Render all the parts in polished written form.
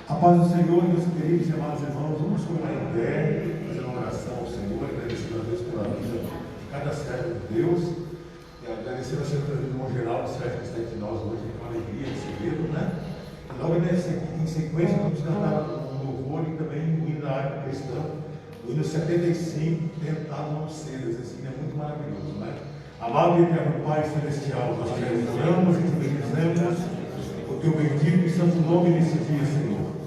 A paz do Senhor, meus queridos e amados irmãos, vamos colocar em pé, fazer uma oração ao Senhor, agradecendo a Deus pela vida de cada servo de Deus, e agradecendo a Senhor pela vida do geral, servo que está entre nós hoje, com alegria de recebê-lo, né? E logo em sequência, vamos cantar um louvor e também o hino da arte cristã, o hino 75, Tentado Não Cedas. Esse hino é muito maravilhoso, né? Amado e eterno Pai Celestial, nós te adoramos e te bendizemos o teu bendito e santo nome nesse dia, Senhor.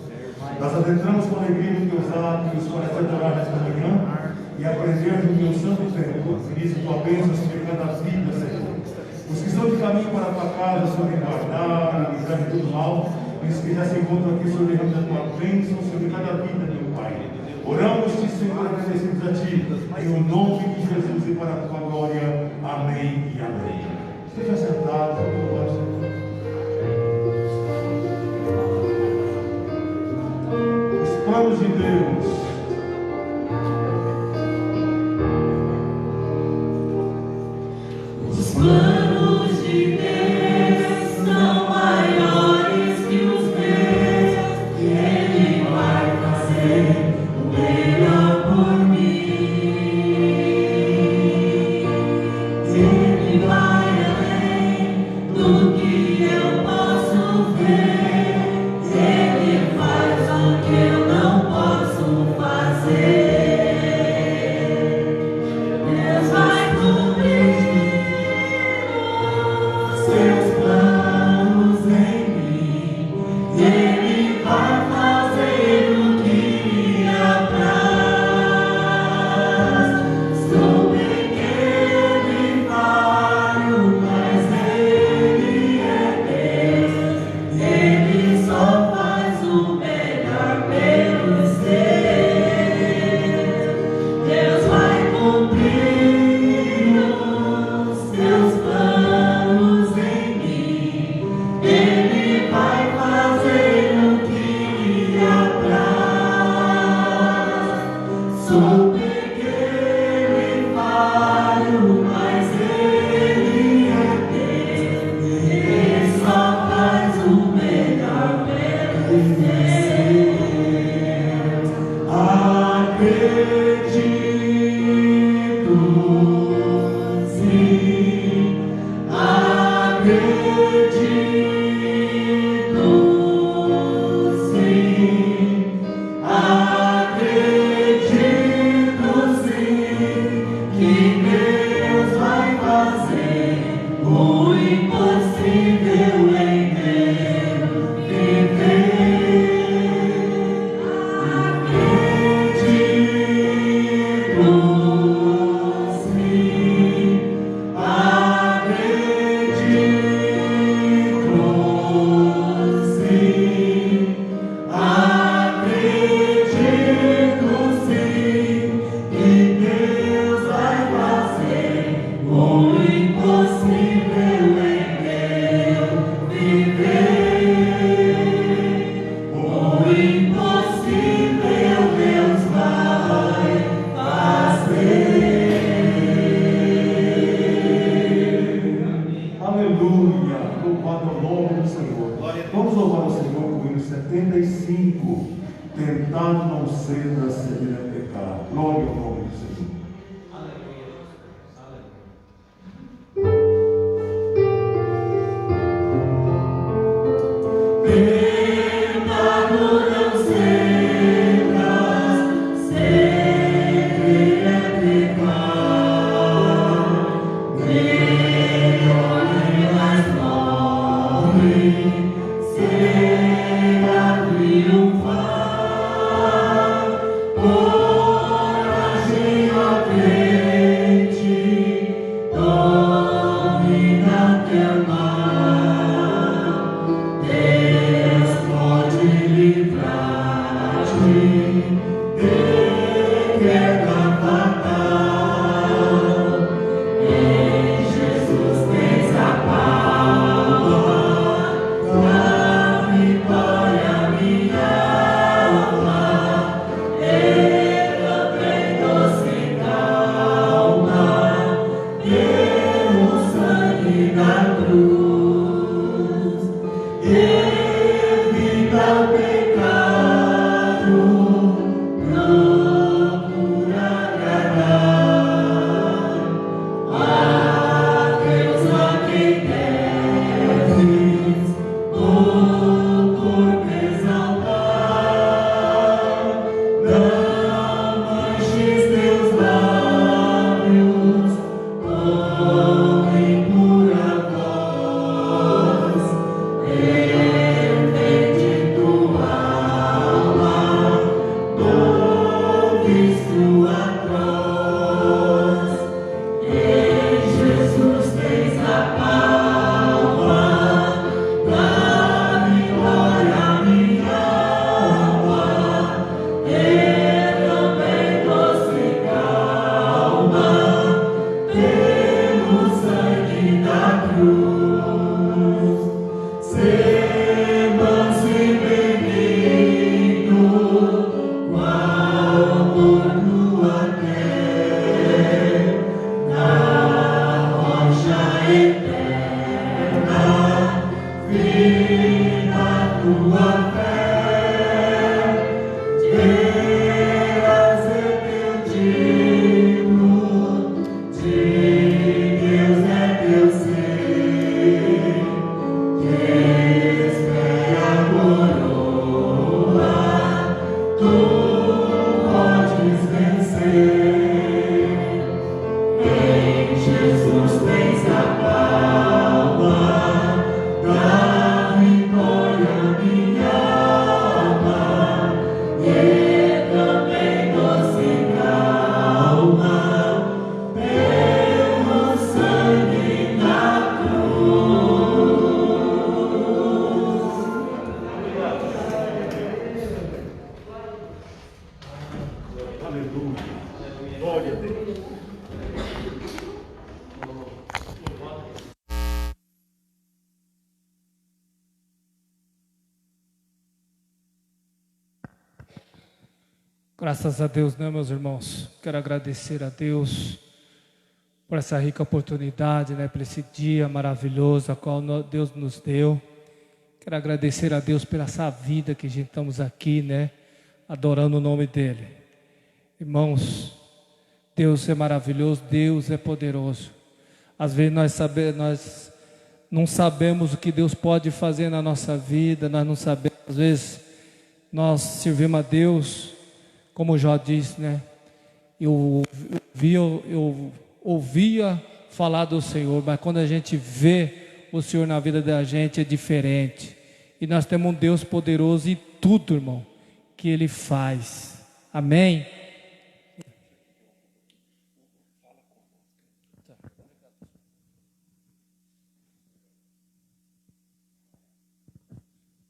Nós adentramos com alegria nos teus atos para te adorar nesta manhã e aprender do teu santo tempo. Ministra tua bênção sobre cada vida, Senhor. Os que estão de caminho para a tua casa, Senhor, guardar, livrar de todo mal, e os que já se encontram aqui, Senhor, derrame a tua bênção sobre cada vida, meu Pai. Oramos-te, Senhor, agradecidos a ti, em o nome de Jesus e para a tua glória. Amém e amém. Esteja sentado, os planos de Deus. Os planos de Deus são maiores que os meus. Ele vai fazer o melhor por mim. Ele vai além do que eu posso ver. Ele faz o que eu não posso fazer. Deus vai cumprir seus planos em mim. Ele vai fazer o que lhe apraz. Sou pequeno e falho, mas Ele é Deus. Ele só faz o melhor pelos seus. Deus vai cumprir os seus planos em mim. Ele vai fazer o que lhe apraz. Sou pequeno e falho, mas Ele é Deus. Ele só faz o melhor pelos seus. Acredito, sim, acredito, sim, acredito, sim, que Deus vai fazer o impossível em meu viver. Aleluia, louvado é o nome do Senhor. Vamos louvar o Senhor com o hino 75, tentado não cedas, ceder a pecar. Glória ao nome do Senhor. Tentado não cedas, ceder a pecar. Melhor é mais nobre será triunfar. Coragem Graças a Deus, né, meus irmãos? Quero agradecer a Deus por essa rica oportunidade, né, por esse dia maravilhoso a qual Deus nos deu. Quero agradecer a Deus por essa vida que a gente estamos aqui, né, adorando o nome dEle. Irmãos, Deus é maravilhoso, Deus é poderoso. Às vezes nós não sabemos o que Deus pode fazer na nossa vida, nós não sabemos, às vezes nós servimos a Deus, como Jó disse, né? Eu ouvia falar do Senhor, mas quando a gente vê o Senhor na vida da gente é diferente. E nós temos um Deus poderoso em tudo, irmão, que Ele faz. Amém?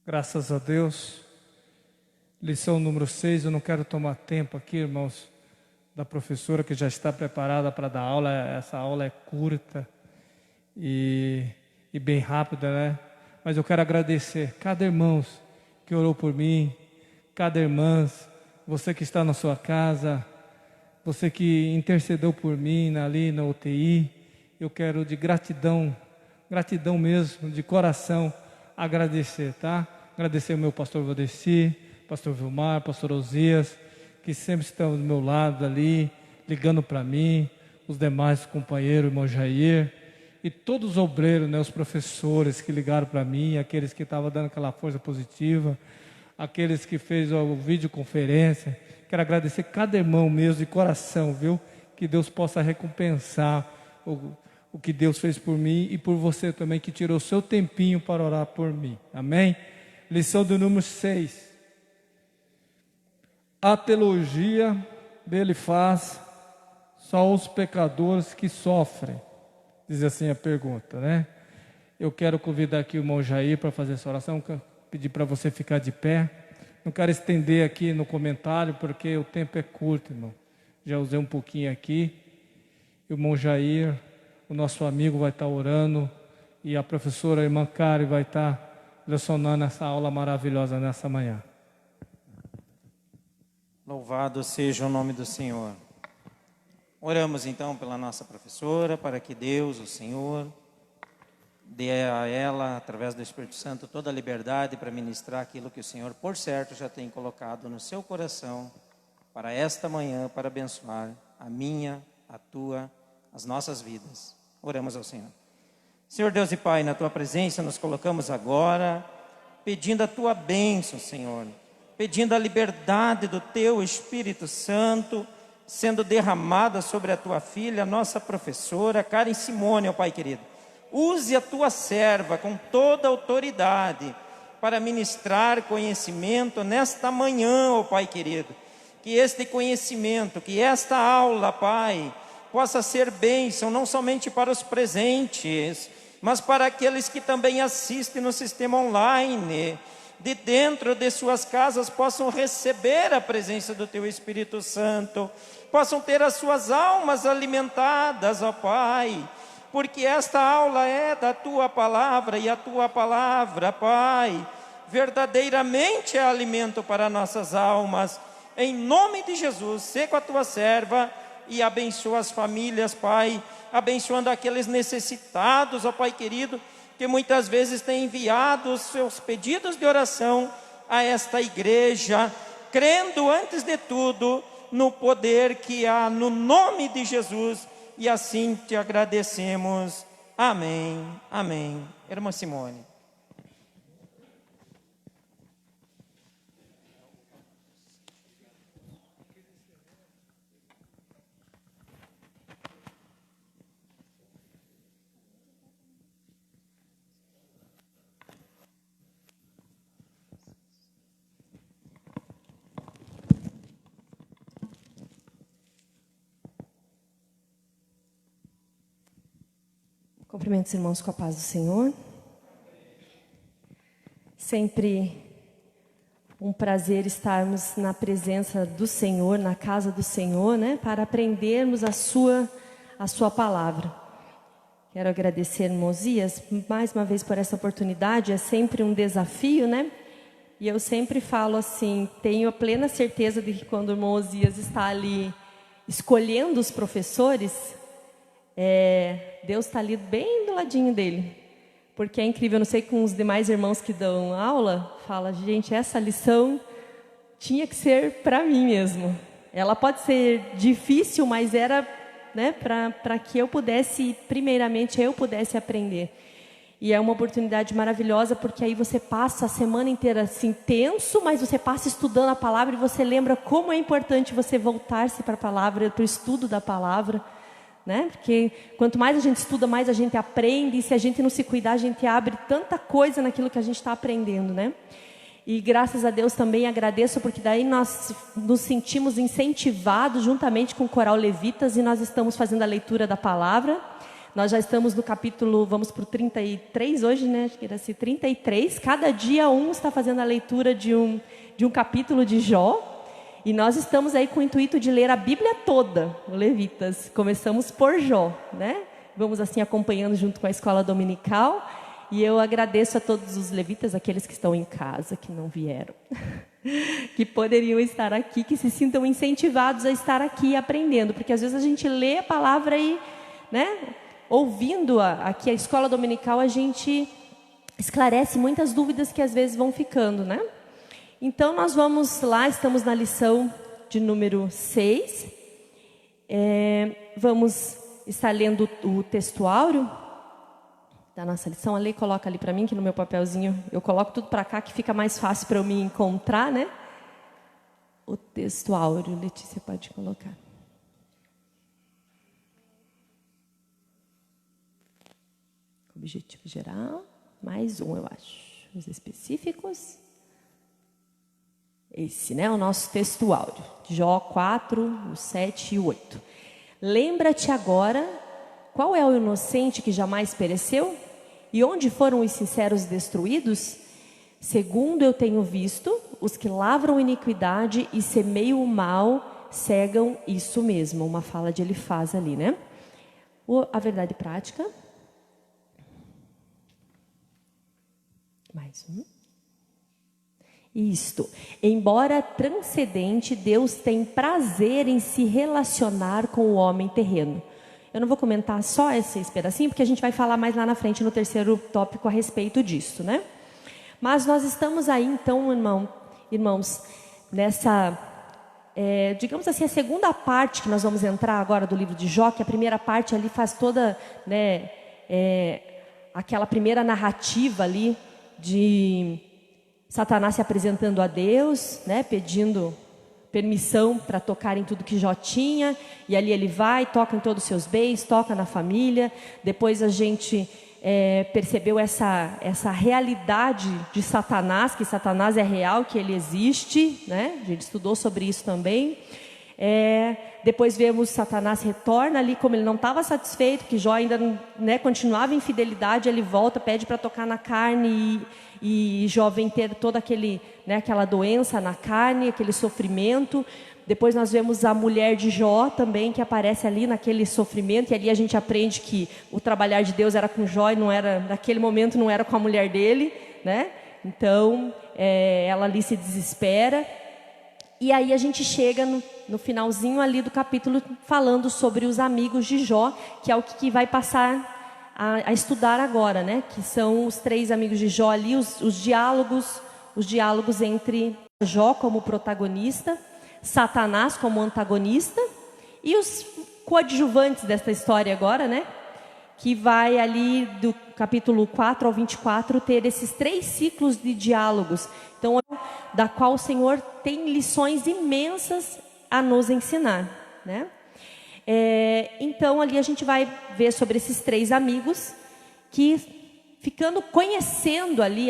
Graças a Deus. Lição número 6, eu não quero tomar tempo aqui, irmãos, da professora que já está preparada para dar aula. Essa aula é curta e bem rápida, né? Mas eu quero agradecer cada irmão que orou por mim, cada irmã, você que está na sua casa, você que intercedeu por mim ali na UTI. Eu quero de gratidão mesmo, de coração, agradecer, tá? Agradecer ao meu pastor Valdeci, pastor Vilmar, pastor Osias, que sempre estão do meu lado ali, ligando para mim, os demais companheiros, irmão Jair, e todos os obreiros, né, os professores que ligaram para mim, aqueles que estavam dando aquela força positiva, aqueles que fez a videoconferência. Quero agradecer cada irmão mesmo de coração, viu? Que Deus possa recompensar o que Deus fez por mim e por você também, que tirou o seu tempinho para orar por mim. Amém? Lição do número 6. A teologia dele faz só os pecadores que sofrem. Diz assim a pergunta, né? Eu quero convidar aqui o irmão Jair para fazer essa oração. Pedir para você ficar de pé. Não quero estender aqui no comentário, porque o tempo é curto, irmão. Já usei um pouquinho aqui. O irmão Jair, o nosso amigo, vai estar orando. E a professora, a irmã Kari, vai estar lecionando essa aula maravilhosa nessa manhã. Louvado seja o nome do Senhor. Oramos então pela nossa professora, para que Deus, o Senhor, dê a ela, através do Espírito Santo, toda a liberdade para ministrar aquilo que o Senhor, por certo, já tem colocado no seu coração para esta manhã, para abençoar a minha, a tua, as nossas vidas. Oramos ao Senhor. Senhor Deus e Pai, na tua presença nos colocamos agora, pedindo a tua bênção, Senhor, pedindo a liberdade do teu Espírito Santo sendo derramada sobre a tua filha, a nossa professora Karen Simone, ó Pai querido. Use a tua serva com toda a autoridade para ministrar conhecimento nesta manhã, ó Pai querido. Que este conhecimento, que esta aula, Pai, possa ser bênção não somente para os presentes, mas para aqueles que também assistem no sistema online, de dentro de suas casas possam receber a presença do Teu Espírito Santo, possam ter as suas almas alimentadas, ó Pai, porque esta aula é da Tua Palavra, e a Tua Palavra, Pai, verdadeiramente é alimento para nossas almas. Em nome de Jesus, sê com a Tua serva e abençoa as famílias, Pai, abençoando aqueles necessitados, ó Pai querido, que muitas vezes têm enviado os seus pedidos de oração a esta igreja, crendo antes de tudo no poder que há no nome de Jesus, e assim te agradecemos. Amém, amém. Irmã Simone. Cumprimento os irmãos com a paz do Senhor. Sempre um prazer estarmos na presença do Senhor, na casa do Senhor, né? Para aprendermos a sua palavra. Quero agradecer, irmão Zias, mais uma vez por essa oportunidade. É sempre um desafio, né? E eu sempre falo assim, tenho a plena certeza de que quando o irmão Osias está ali escolhendo os professores, Deus está ali bem do ladinho dele. Porque é incrível, eu não sei com os demais irmãos que dão aula, fala, gente, essa lição tinha que ser para mim mesmo. Ela pode ser difícil, mas era, né, para que eu pudesse, primeiramente, eu pudesse aprender. E é uma oportunidade maravilhosa, porque aí você passa a semana inteira assim, tenso, mas você passa estudando a palavra e você lembra como é importante você voltar-se para a palavra, para o estudo da palavra, né? Porque quanto mais a gente estuda, mais a gente aprende, e se a gente não se cuidar, a gente abre tanta coisa naquilo que a gente está aprendendo, né? E graças a Deus também agradeço, porque daí nós nos sentimos incentivados juntamente com o Coral Levitas, e nós estamos fazendo a leitura da palavra. Nós já estamos no capítulo, vamos para o 33 hoje, né? Acho que era assim, 33. Cada dia está fazendo a leitura de um capítulo de Jó. E nós estamos aí com o intuito de ler a Bíblia toda, o Levitas. Começamos por Jó, né? Vamos assim acompanhando junto com a escola dominical. E eu agradeço a todos os levitas, aqueles que estão em casa, que não vieram, que poderiam estar aqui, que se sintam incentivados a estar aqui aprendendo. Porque às vezes a gente lê a palavra e, né, ouvindo aqui a escola dominical, a gente esclarece muitas dúvidas que às vezes vão ficando, né? Então nós vamos lá, estamos na lição de número 6. Vamos estar lendo o textuário da nossa lição. A Lei coloca ali para mim, que no meu papelzinho eu coloco tudo para cá, que fica mais fácil para eu me encontrar, né? O textuário, Letícia, pode colocar. Objetivo geral, mais um, eu acho. Os específicos. Esse, né? O nosso textuário. Jó 4, o 7 e o 8. Lembra-te agora, qual é o inocente que jamais pereceu? E onde foram os sinceros destruídos? Segundo eu tenho visto, os que lavram iniquidade e semeiam o mal, cegam isso mesmo. Uma fala de Elifaz ali, né? A verdade prática. Mais um. Isto. Embora transcendente, Deus tem prazer em se relacionar com o homem terreno. Eu não vou comentar só esse pedacinho, porque a gente vai falar mais lá na frente no terceiro tópico a respeito disso, né? Mas nós estamos aí, então, irmãos, nessa, digamos assim, a segunda parte que nós vamos entrar agora do livro de Jó, que a primeira parte ali faz toda, né, aquela primeira narrativa ali de Satanás se apresentando a Deus, né, pedindo permissão para tocar em tudo que Jó tinha, e ali ele vai, toca em todos os seus bens, toca na família. Depois a gente percebeu essa realidade de Satanás, que Satanás é real, que ele existe, né? A gente estudou sobre isso também. Depois vemos Satanás retorna ali, como ele não estava satisfeito, que Jó ainda, né, continuava em infidelidade, ele volta, pede para tocar na carne, e Jó vem ter toda aquela doença na carne, aquele sofrimento. Depois nós vemos a mulher de Jó também, que aparece ali naquele sofrimento, e ali a gente aprende que o trabalhar de Deus era com Jó e não era, naquele momento não era com a mulher dele, né? Então ela ali se desespera. E aí a gente chega no finalzinho ali do capítulo falando sobre os amigos de Jó, que é o que vai passar a estudar agora, né? Que são os 3 amigos de Jó ali, os diálogos entre Jó como protagonista, Satanás como antagonista, e os coadjuvantes dessa história agora, né? Que vai ali do capítulo 4 ao 24 ter esses 3 ciclos de diálogos, então, da qual o Senhor tem lições imensas a nos ensinar, né? Então ali a gente vai ver sobre esses 3 amigos que, conhecendo ali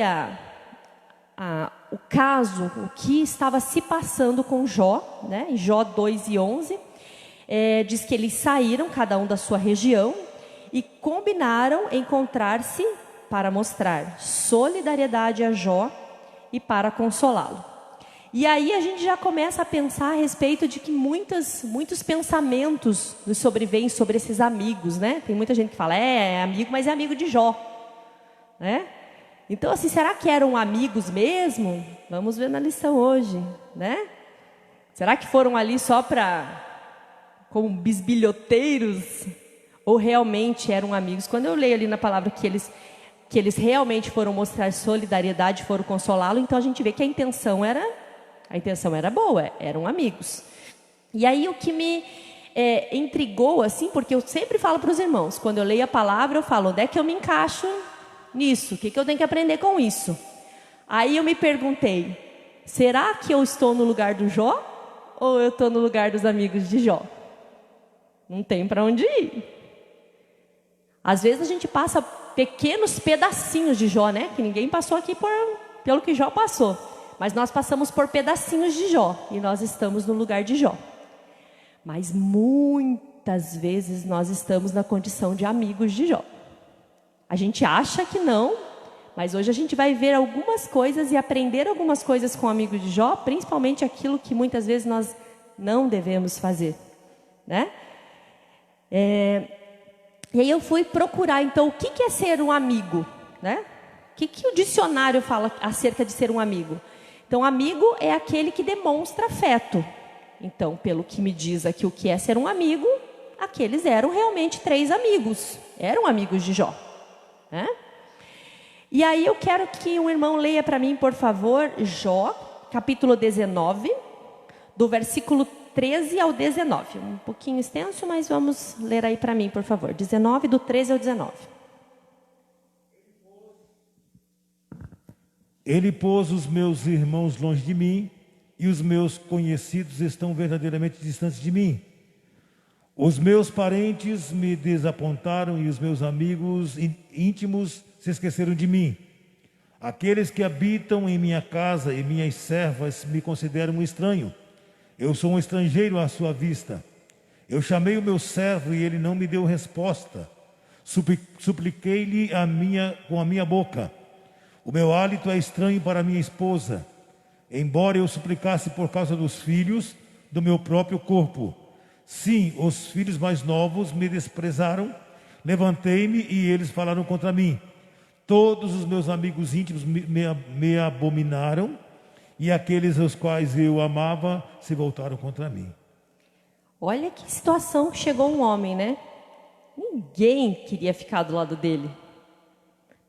o caso, o que estava se passando com Jó, né? Em Jó 2 e 11, diz que eles saíram, cada um da sua região, e combinaram encontrar-se para mostrar solidariedade a Jó e para consolá-lo. E aí a gente já começa a pensar a respeito de que muitos pensamentos nos sobrevêm sobre esses amigos, né? Tem muita gente que fala, é amigo, mas é amigo de Jó, né? Então, assim, será que eram amigos mesmo? Vamos ver na lição hoje, né? Será que foram ali só como bisbilhoteiros? Ou realmente eram amigos? Quando eu leio ali na palavra que eles realmente foram mostrar solidariedade, foram consolá-lo, então a gente vê que a intenção era boa, eram amigos. E aí o que me intrigou, assim, porque eu sempre falo para os irmãos, quando eu leio a palavra, eu falo, onde é que eu me encaixo nisso? O que eu tenho que aprender com isso? Aí eu me perguntei, será que eu estou no lugar do Jó? Ou eu estou no lugar dos amigos de Jó? Não tem para onde ir. Às vezes a gente passa pequenos pedacinhos de Jó, né? Que ninguém passou aqui pelo que Jó passou. Mas nós passamos por pedacinhos de Jó. E nós estamos no lugar de Jó. Mas muitas vezes nós estamos na condição de amigos de Jó. A gente acha que não, mas hoje a gente vai ver algumas coisas e aprender algumas coisas com o amigo de Jó, principalmente aquilo que muitas vezes nós não devemos fazer, né? E aí eu fui procurar, então, o que é ser um amigo, né? O que o dicionário fala acerca de ser um amigo? Então, amigo é aquele que demonstra afeto. Então, pelo que me diz aqui o que é ser um amigo, aqueles eram realmente 3 amigos. Eram amigos de Jó, né? E aí eu quero que um irmão leia para mim, por favor, Jó, capítulo 19, do versículo 13 ao 19. Um pouquinho extenso, mas vamos ler aí para mim, por favor. 19, do 13 ao 19. Ele pôs os meus irmãos longe de mim, e os meus conhecidos estão verdadeiramente distantes de mim. Os meus parentes me desapontaram e os meus amigos íntimos se esqueceram de mim. Aqueles que habitam em minha casa e minhas servas me consideram um estranho. Eu sou um estrangeiro à sua vista. Eu chamei o meu servo e ele não me deu resposta. Supliquei-lhe com a minha boca. O meu hálito é estranho para minha esposa. Embora eu suplicasse por causa dos filhos do meu próprio corpo. Sim, os filhos mais novos me desprezaram. Levantei-me e eles falaram contra mim. Todos os meus amigos íntimos me abominaram. E aqueles aos quais eu amava se voltaram contra mim. Olha que situação que chegou um homem, né? Ninguém queria ficar do lado dele.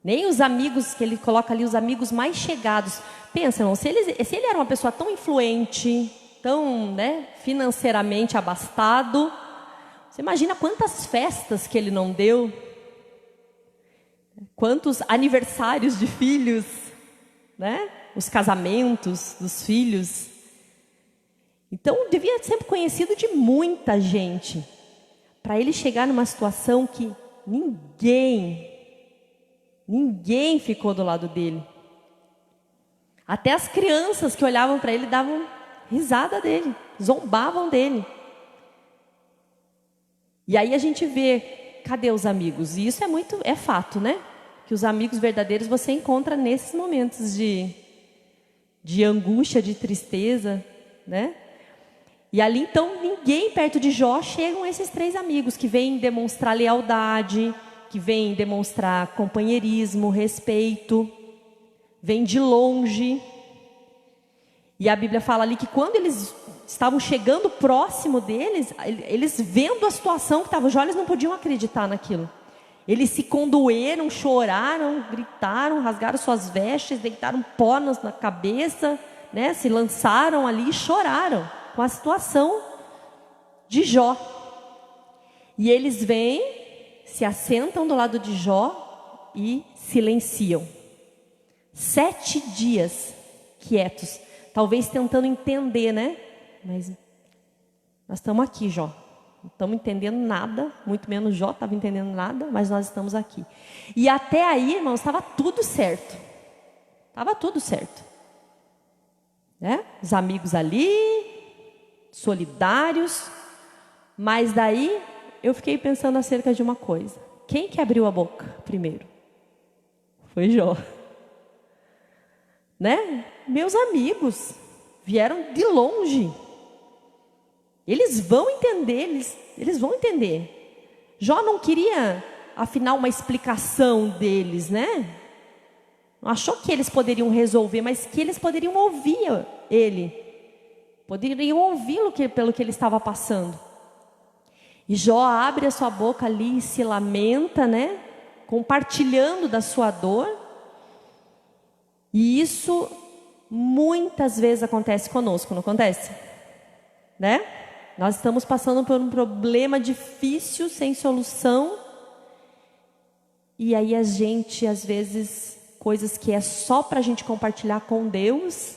Nem os amigos, que ele coloca ali, os amigos mais chegados. Pensa, irmão, se ele era uma pessoa tão influente, tão, né, financeiramente abastado, você imagina quantas festas que ele não deu, quantos aniversários de filhos, né? Os casamentos dos filhos. Então, devia ser sempre conhecido de muita gente. Para ele chegar numa situação que ninguém ficou do lado dele. Até as crianças que olhavam para ele davam risada dele, zombavam dele. E aí a gente vê, cadê os amigos? E isso é fato, né? Que os amigos verdadeiros você encontra nesses momentos de angústia, de tristeza, né? E ali então ninguém perto de Jó chegam esses 3 amigos que vêm demonstrar lealdade, que vêm demonstrar companheirismo, respeito, vêm de longe. E a Bíblia fala ali que quando eles estavam chegando próximo deles, eles vendo a situação que estava, Jó, eles não podiam acreditar naquilo. Eles se condoeram, choraram, gritaram, rasgaram suas vestes, deitaram pó na cabeça, né? Se lançaram ali e choraram com a situação de Jó. E eles vêm, se assentam do lado de Jó e silenciam. 7 dias quietos, talvez tentando entender, né? Mas nós estamos aqui, Jó. Não estamos entendendo nada, muito menos Jó estava entendendo nada, mas nós estamos aqui. E até aí, irmãos, estava tudo certo. Estava tudo certo. Né? Os amigos ali, solidários. Mas daí, eu fiquei pensando acerca de uma coisa. Quem que abriu a boca primeiro? Foi Jó. Né? Meus amigos vieram de longe. Eles vão entender, eles vão entender. Jó não queria, afinal, uma explicação deles, né? Não achou que eles poderiam resolver, mas que eles poderiam ouvir ele. Poderiam ouvi-lo pelo que ele estava passando. E Jó abre a sua boca ali e se lamenta, né? Compartilhando da sua dor. E isso muitas vezes acontece conosco, não acontece? Né? Nós estamos passando por um problema difícil, sem solução. E aí a gente, às vezes, coisas que é só para a gente compartilhar com Deus.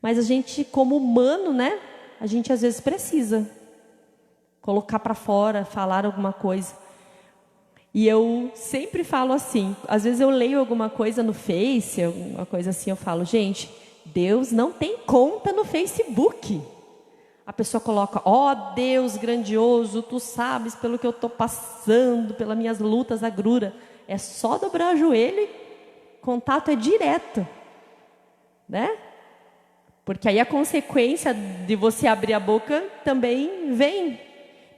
Mas a gente, como humano, né? A gente às vezes precisa colocar para fora, falar alguma coisa. E eu sempre falo assim, às vezes eu leio alguma coisa no Face, alguma coisa assim, eu falo, gente, Deus não tem conta no Facebook. A pessoa coloca, ó Deus grandioso, tu sabes pelo que eu estou passando, pelas minhas lutas, agrura. É só dobrar o joelho e contato é direto, né? Porque aí a consequência de você abrir a boca também vem.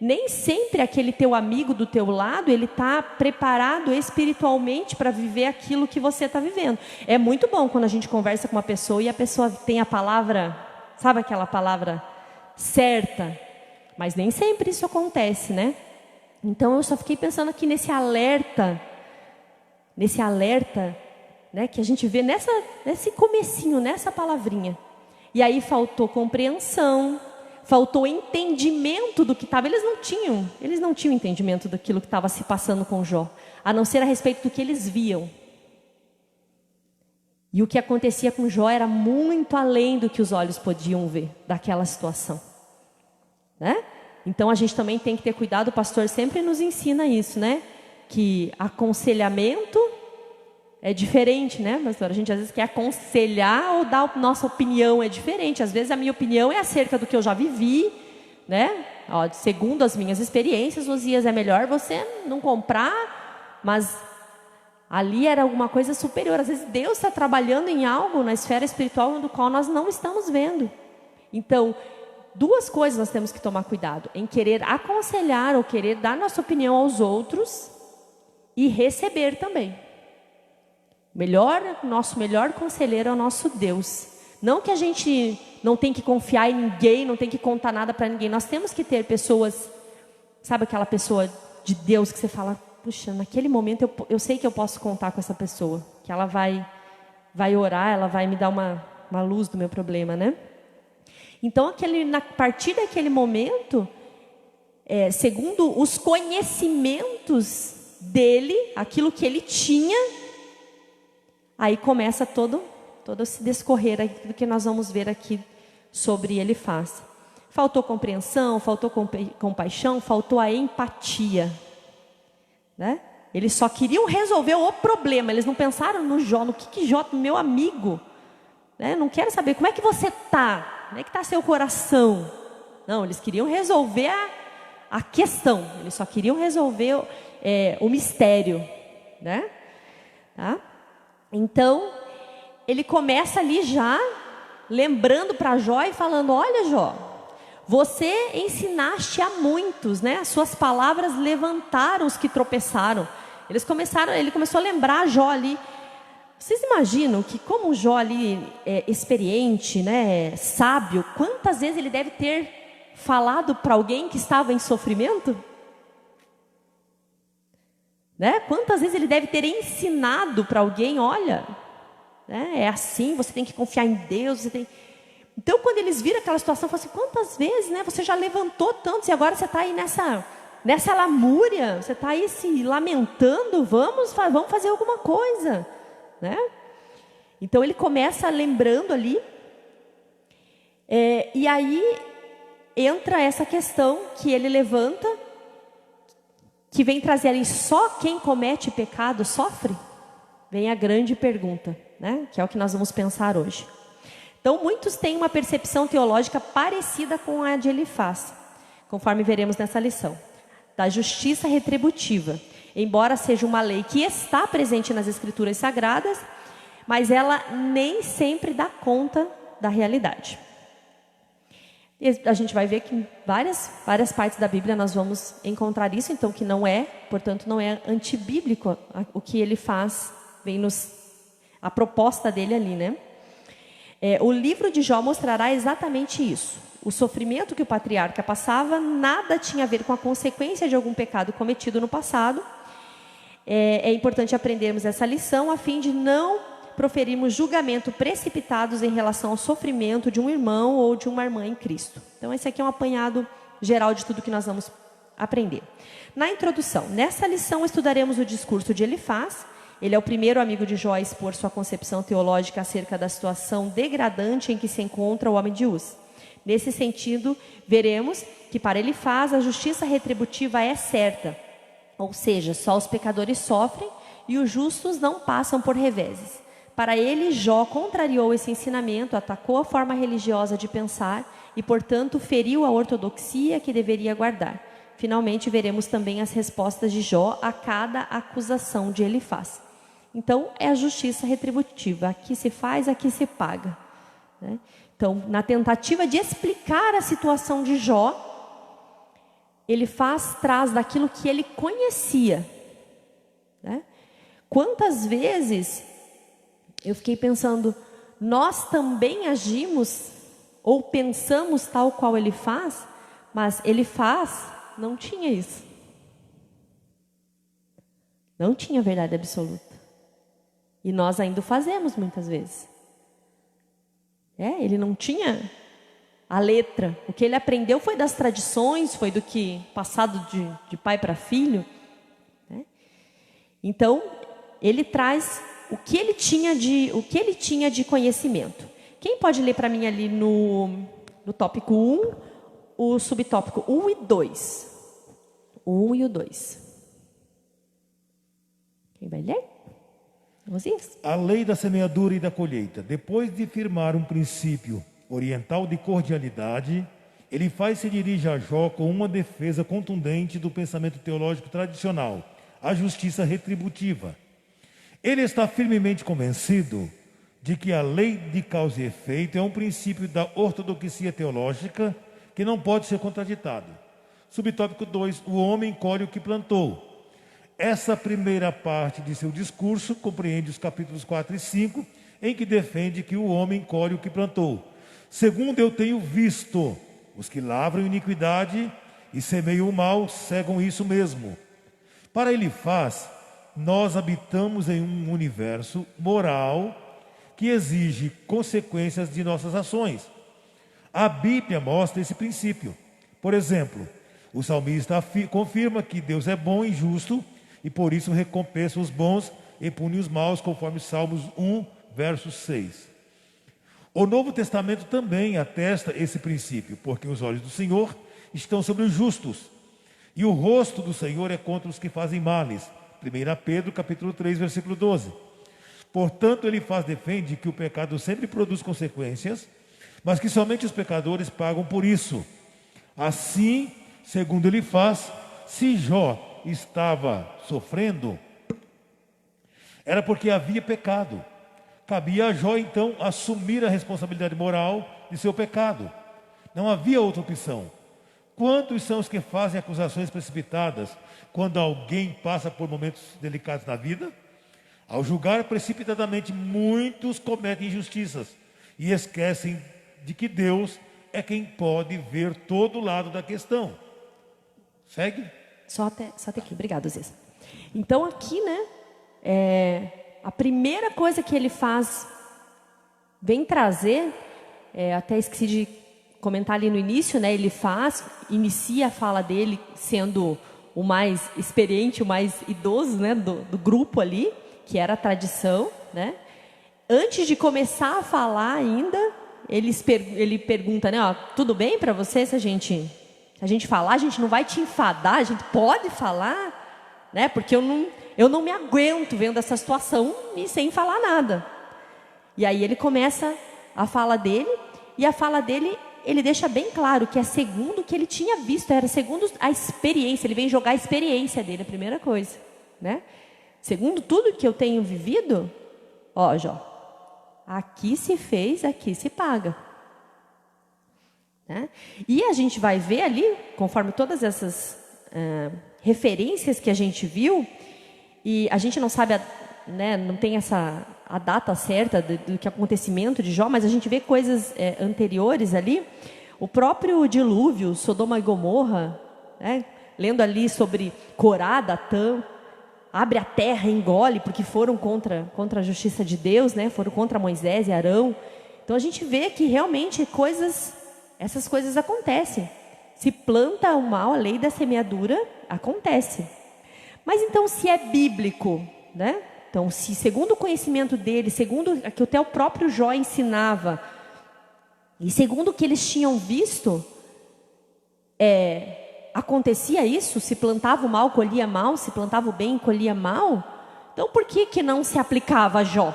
Nem sempre aquele teu amigo do teu lado, ele está preparado espiritualmente para viver aquilo que você está vivendo. É muito bom quando a gente conversa com uma pessoa e a pessoa tem a palavra, sabe aquela palavra certa? Mas nem sempre isso acontece, né? Então eu só fiquei pensando aqui nesse alerta, né, que a gente vê nesse comecinho, nessa palavrinha. E aí faltou compreensão, faltou entendimento do que estava. Eles não tinham entendimento daquilo que estava se passando com Jó, a não ser a respeito do que eles viam. E o que acontecia com Jó era muito além do que os olhos podiam ver daquela situação, né? Então a gente também tem que ter cuidado, o pastor sempre nos ensina isso, né? Que aconselhamento é diferente, né, pastor? A gente às vezes quer aconselhar ou dar a nossa opinião, é diferente. Às vezes a minha opinião é acerca do que eu já vivi, né? Ó, segundo as minhas experiências, Osias, é melhor você não comprar, mas ali era alguma coisa superior. Às vezes Deus está trabalhando em algo na esfera espiritual do qual nós não estamos vendo. Então, duas coisas nós temos que tomar cuidado: em querer aconselhar ou querer dar nossa opinião aos outros e receber também. Nosso melhor conselheiro é o nosso Deus. Não que a gente não tem que confiar em ninguém, não tem que contar nada para ninguém. Nós temos que ter pessoas, sabe aquela pessoa de Deus que você fala, puxa, naquele momento eu sei que eu posso contar com essa pessoa, que ela vai orar, ela vai me dar uma luz do meu problema, né? Então, a partir daquele momento, segundo os conhecimentos dele, aquilo que ele tinha, aí começa todo esse descorrer do que nós vamos ver aqui sobre ele faz. Faltou compreensão, faltou compaixão, faltou a empatia, né? Eles só queriam resolver o problema, eles não pensaram no Jó, no que Jó, meu amigo, né? Não quero saber como é que você está, como é que está seu coração. Não, eles queriam resolver a questão, eles só queriam resolver o mistério, né? Tá? Então, ele começa ali já, lembrando para Jó e falando, olha Jó, você ensinaste a muitos, né? As suas palavras levantaram os que tropeçaram. Ele começou a lembrar Jó ali. Vocês imaginam que como Jó ali é experiente, né, sábio, quantas vezes ele deve ter falado para alguém que estava em sofrimento? Né? Quantas vezes ele deve ter ensinado para alguém, olha, né, é assim, você tem que confiar em Deus. Então, quando eles viram aquela situação, falam assim, quantas vezes, né, você já levantou tanto e agora você está aí nessa lamúria, você está aí se lamentando, vamos fazer alguma coisa, né? Então, ele começa lembrando ali, e aí entra essa questão que ele levanta, que vem trazer ali, só quem comete pecado sofre? Vem a grande pergunta, né? Que é o que nós vamos pensar hoje. Então, muitos têm uma percepção teológica parecida com a de Elifaz, conforme veremos nessa lição, da justiça retributiva. Embora seja uma lei que está presente nas Escrituras Sagradas, mas ela nem sempre dá conta da realidade. E a gente vai ver que em várias partes da Bíblia nós vamos encontrar isso, então que não é, portanto, não é antibíblico o que ele faz, vem nos a proposta dele ali, né? O livro de Jó mostrará exatamente isso. O sofrimento que o patriarca passava nada tinha a ver com a consequência de algum pecado cometido no passado. É importante aprendermos essa lição a fim de não proferirmos julgamento precipitados em relação ao sofrimento de um irmão ou de uma irmã em Cristo. Então, esse aqui é um apanhado geral de tudo que nós vamos aprender. Na introdução, nessa lição estudaremos o discurso de Elifaz. Ele é o primeiro amigo de Jó a expor sua concepção teológica acerca da situação degradante em que se encontra o homem de Uz. Nesse sentido, veremos que para Elifaz a justiça retributiva é certa, ou seja, só os pecadores sofrem e os justos não passam por reveses. Para ele, Jó contrariou esse ensinamento, atacou a forma religiosa de pensar e, portanto, feriu a ortodoxia que deveria guardar. Finalmente, veremos também as respostas de Jó a cada acusação de Elifaz. Então, é a justiça retributiva. Aqui se faz, aqui se paga, né? Então, na tentativa de explicar a situação de Jó, Elifaz traz daquilo que ele conhecia, né? Quantas vezes eu fiquei pensando, nós também agimos ou pensamos tal qual Elifaz, mas Elifaz não tinha isso. Não tinha verdade absoluta. E nós ainda o fazemos muitas vezes. Ele não tinha a letra. O que ele aprendeu foi das tradições, foi do que passado de pai para filho, né? Então, ele traz o que ele tinha de conhecimento. Quem pode ler para mim ali no tópico 1, o subtópico 1 e 2? O 1 e o 2. Quem vai ler? A lei da semeadura e da colheita. Depois de firmar um princípio oriental de cordialidade, Elifaz se dirige a Jó com uma defesa contundente do pensamento teológico tradicional, a justiça retributiva. Ele está firmemente convencido de que a lei de causa e efeito é um princípio da ortodoxia teológica que não pode ser contraditado. Subtópico 2, o homem colhe o que plantou. Essa primeira parte de seu discurso compreende os capítulos 4 e 5, em que defende que o homem colhe o que plantou. Segundo eu tenho visto, os que lavram iniquidade e semeiam o mal cegam isso mesmo. Para Elifaz, nós habitamos em um universo moral que exige consequências de nossas ações. A Bíblia mostra esse princípio. Por exemplo, o salmista confirma que Deus é bom e justo e por isso recompensa os bons e pune os maus, conforme Salmos 1, verso 6. O Novo Testamento também atesta esse princípio, porque os olhos do Senhor estão sobre os justos e o rosto do Senhor é contra os que fazem males. 1 Pedro, capítulo 3, versículo 12. Portanto, Elifaz defende que o pecado sempre produz consequências, mas que somente os pecadores pagam por isso. Assim, segundo Elifaz, se Jó estava sofrendo, era porque havia pecado. Cabia a Jó, então, assumir a responsabilidade moral de seu pecado. Não havia outra opção. Quantos são os que fazem acusações precipitadas quando alguém passa por momentos delicados na vida? Ao julgar precipitadamente, muitos cometem injustiças e esquecem de que Deus é quem pode ver todo lado da questão. Segue? Só até aqui. Obrigado, Zé. Então, aqui, né, a primeira coisa que ele faz, vem trazer, até esqueci de comentar ali no início, né, inicia a fala dele sendo o mais experiente, o mais idoso, né, do grupo ali, que era a tradição, né. Antes de começar a falar ainda, ele pergunta, né, ó, tudo bem para você se a gente falar, a gente não vai te enfadar, a gente pode falar, né? Porque eu não me aguento vendo essa situação e sem falar nada. E aí ele começa a fala dele, e a fala dele, ele deixa bem claro que é segundo o que ele tinha visto, era segundo a experiência, ele vem jogar a experiência dele, a primeira coisa, né? Segundo tudo que eu tenho vivido, ó, Jó, aqui se fez, aqui se paga. Né? E a gente vai ver ali, conforme todas essas referências que a gente viu, e a gente não sabe né, não tem a data certa do que acontecimento de Jó, mas a gente vê coisas anteriores ali. O próprio dilúvio, Sodoma e Gomorra, né, lendo ali sobre Corá, Datã, abre a terra e engole, porque foram contra a justiça de Deus, né, foram contra Moisés e Arão. Então a gente vê que realmente essas coisas acontecem. Se planta o mal, a lei da semeadura acontece. Mas então, se é bíblico, né? Então, se segundo o conhecimento dele, segundo o que até o próprio Jó ensinava, e segundo o que eles tinham visto, acontecia isso? Se plantava o mal, colhia mal, se plantava o bem, colhia mal. Então, por que não se aplicava a Jó?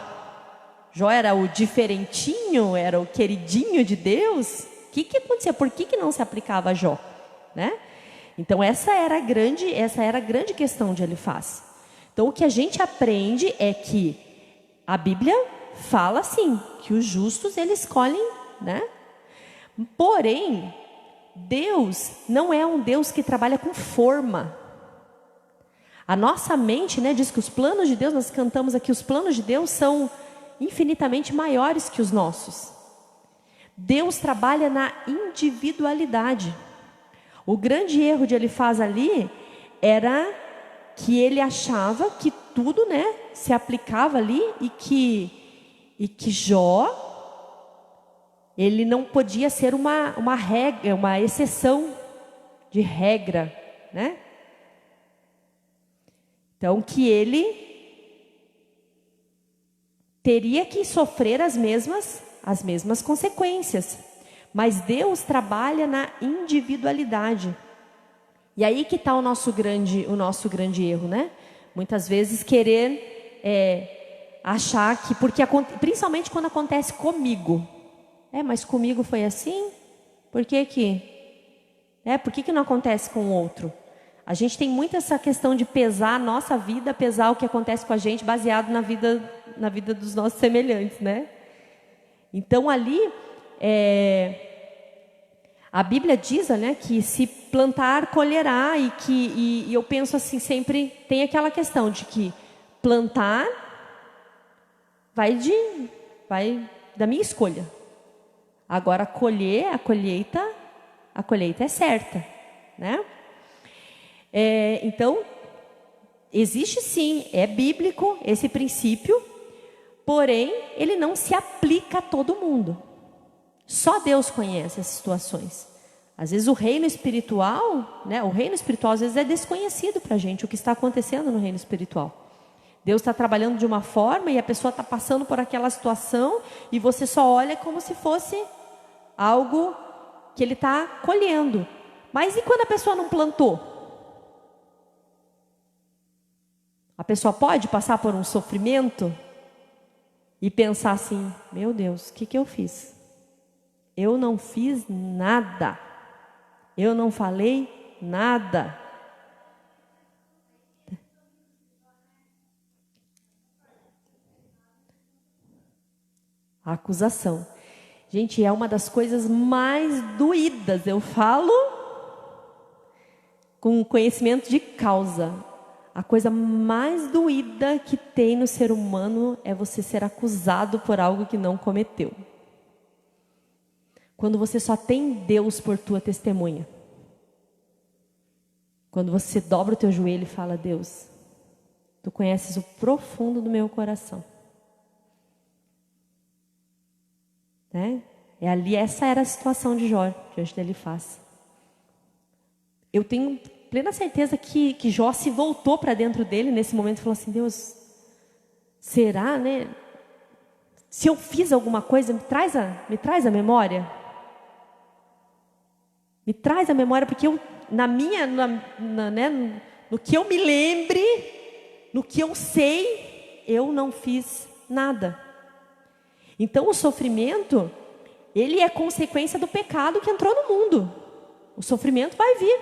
Jó era o diferentinho, era o queridinho de Deus? O que acontecia? Por que não se aplicava a Jó? Né? Então, essa era a grande questão de Elifaz. Então, o que a gente aprende é que a Bíblia fala assim, que os justos eles escolhem, né? Porém, Deus não é um Deus que trabalha com forma. A nossa mente, né, diz que os planos de Deus, nós cantamos aqui, os planos de Deus são infinitamente maiores que os nossos. Deus trabalha na individualidade. O grande erro de Elifaz ali era que ele achava que tudo, né, se aplicava ali e que Jó, ele não podia ser uma regra, uma exceção de regra, né? Então, que ele teria que sofrer as mesmas consequências. Mas Deus trabalha na individualidade. E aí que está o nosso grande erro, né? Muitas vezes querer achar que, principalmente quando acontece comigo. Mas comigo foi assim? Por que não acontece com o outro? A gente tem muito essa questão de pesar a nossa vida, pesar o que acontece com a gente, baseado na vida dos nossos semelhantes, né? Então ali, a Bíblia diz, né, que se plantar, colherá, e eu penso assim, sempre tem aquela questão de que plantar vai da minha escolha. Agora colher, a colheita é certa, né? Então, existe sim, é bíblico esse princípio, porém, ele não se aplica a todo mundo. Só Deus conhece as situações. Às vezes o reino espiritual, né? O reino espiritual às vezes é desconhecido para a gente, o que está acontecendo no reino espiritual. Deus está trabalhando de uma forma e a pessoa está passando por aquela situação e você só olha como se fosse algo que ele está colhendo. Mas e quando a pessoa não plantou? A pessoa pode passar por um sofrimento e pensar assim, meu Deus, o que eu fiz? Eu não fiz nada. Eu não falei nada. A acusação. Gente, é uma das coisas mais doídas. Eu falo com conhecimento de causa. A coisa mais doída que tem no ser humano é você ser acusado por algo que não cometeu. Quando você só tem Deus por tua testemunha. Quando você dobra o teu joelho e fala, Deus, tu conheces o profundo do meu coração. Né? Essa era a situação de Jó, diante de Elifaz. Eu tenho plena certeza que Jó se voltou para dentro dele nesse momento e falou assim, Deus, será, né? Se eu fiz alguma coisa, me traz a memória. Me traz a memória, porque eu, no que eu me lembre, no que eu sei, eu não fiz nada. Então o sofrimento, ele é consequência do pecado que entrou no mundo. O sofrimento vai vir.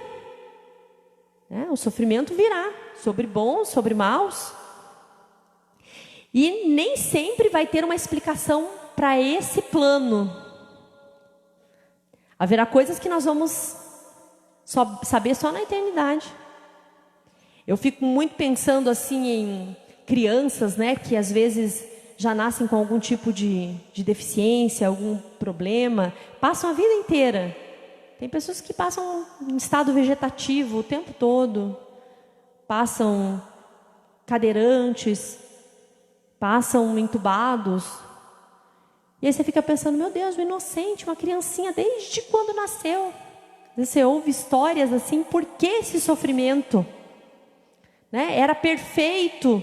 O sofrimento virá, sobre bons, sobre maus. E nem sempre vai ter uma explicação para esse plano. Haverá coisas que nós vamos saber só na eternidade. Eu fico muito pensando assim crianças, né, que às vezes já nascem com algum tipo de deficiência, algum problema, passam a vida inteira. Tem pessoas que passam em estado vegetativo o tempo todo, passam cadeirantes, passam entubados. E aí você fica pensando, meu Deus, o inocente, uma criancinha desde quando nasceu. Você ouve histórias assim, por que esse sofrimento? Né? Era perfeito.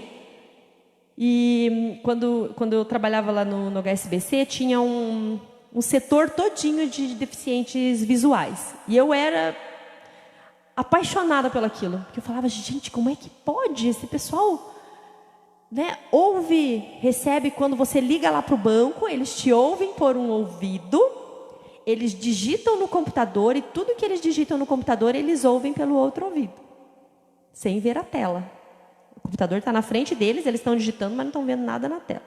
E quando eu trabalhava lá no HSBC, tinha um setor todinho de deficientes visuais. E eu era apaixonada pelo aquilo. Porque eu falava, gente, como é que pode? Esse pessoal, né, ouve, recebe quando você liga lá para o banco, eles te ouvem por um ouvido, eles digitam no computador e tudo que eles digitam no computador, eles ouvem pelo outro ouvido, sem ver a tela. O computador está na frente deles, eles estão digitando, mas não estão vendo nada na tela.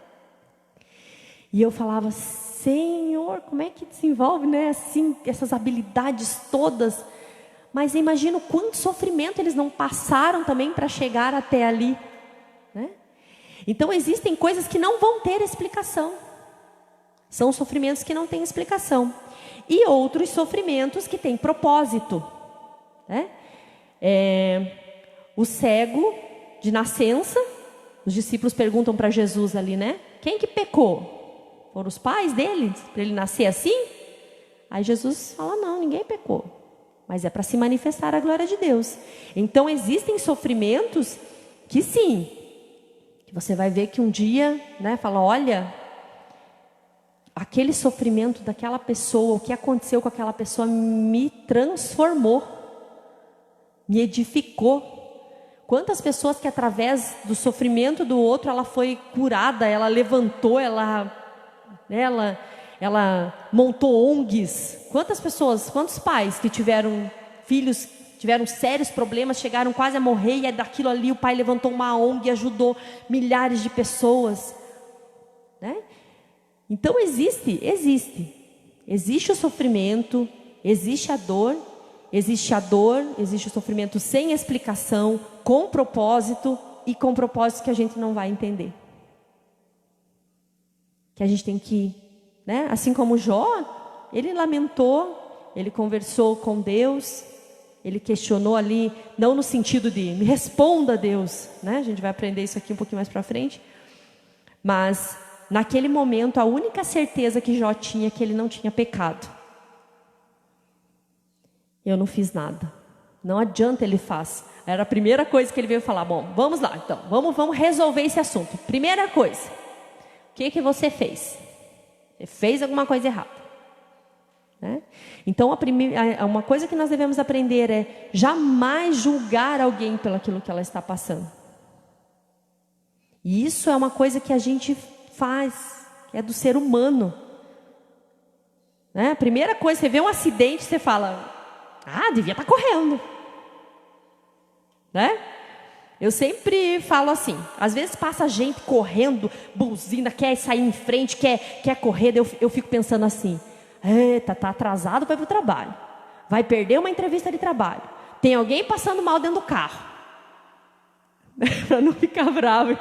E eu falava, Senhor, como é que desenvolve, né, assim, essas habilidades todas? Mas imagino quanto sofrimento eles não passaram também para chegar até ali, né? Então existem coisas que não vão ter explicação. São sofrimentos que não têm explicação. E outros sofrimentos que têm propósito, né? O cego de nascença, os discípulos perguntam para Jesus ali, né? Quem que pecou? Foram os pais dele, para ele nascer assim? Aí Jesus fala, não, ninguém pecou. Mas é para se manifestar a glória de Deus. Então existem sofrimentos que sim, que você vai ver que um dia, né, fala, olha, aquele sofrimento daquela pessoa, o que aconteceu com aquela pessoa me transformou, me edificou. Quantas pessoas que através do sofrimento do outro ela foi curada, ela levantou, ela montou ONGs. Quantas pessoas, quantos pais que tiveram filhos, tiveram sérios problemas, chegaram quase a morrer e daquilo ali o pai levantou uma ONG e ajudou milhares de pessoas, né? Então existe o sofrimento, existe a dor, existe o sofrimento sem explicação, com propósito e com propósitos que a gente não vai entender. Que a gente tem que, né? Assim como Jó, ele lamentou, ele conversou com Deus, ele questionou ali, não no sentido de me responda Deus, né? A gente vai aprender isso aqui um pouquinho mais para frente, mas naquele momento a única certeza que Jó tinha é que ele não tinha pecado. Eu não fiz nada, não adianta ele faz. Era a primeira coisa que ele veio falar, bom, vamos lá então, vamos resolver esse assunto. Primeira coisa, o que você fez? Você fez alguma coisa errada, né? Então uma coisa que nós devemos aprender é jamais julgar alguém pelo aquilo que ela está passando. E isso é uma coisa que a gente faz, que é do ser humano, né? A primeira coisa, você vê um acidente, você fala, devia estar correndo, né? Eu sempre falo assim, às vezes passa gente correndo, buzina, quer sair em frente, quer correr, eu fico pensando assim, eita, tá atrasado para ir para o trabalho, vai perder uma entrevista de trabalho, tem alguém passando mal dentro do carro, para não ficar bravo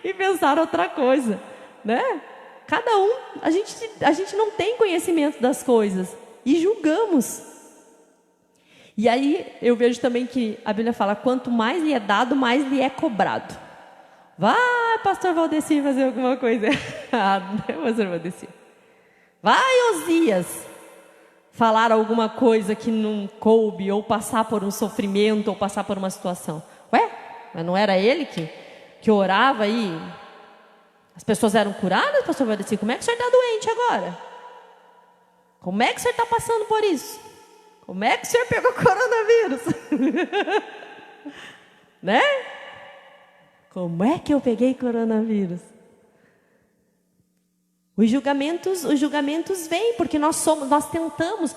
e pensar outra coisa, né? Cada um, a gente não tem conhecimento das coisas e julgamos. E aí eu vejo também que a Bíblia fala, quanto mais lhe é dado, mais lhe é cobrado. Vai, pastor Valdeci, fazer alguma coisa errada, né, pastor Valdeci? Vai, Osias, falar alguma coisa que não coube, ou passar por um sofrimento, ou passar por uma situação. Ué, mas não era ele que orava e as pessoas eram curadas, pastor Valdeci? Como é que o senhor está doente agora? Como é que o senhor está passando por isso? Como é que o senhor pegou coronavírus? Né? Como é que eu peguei coronavírus? Os julgamentos vêm, porque nós tentamos.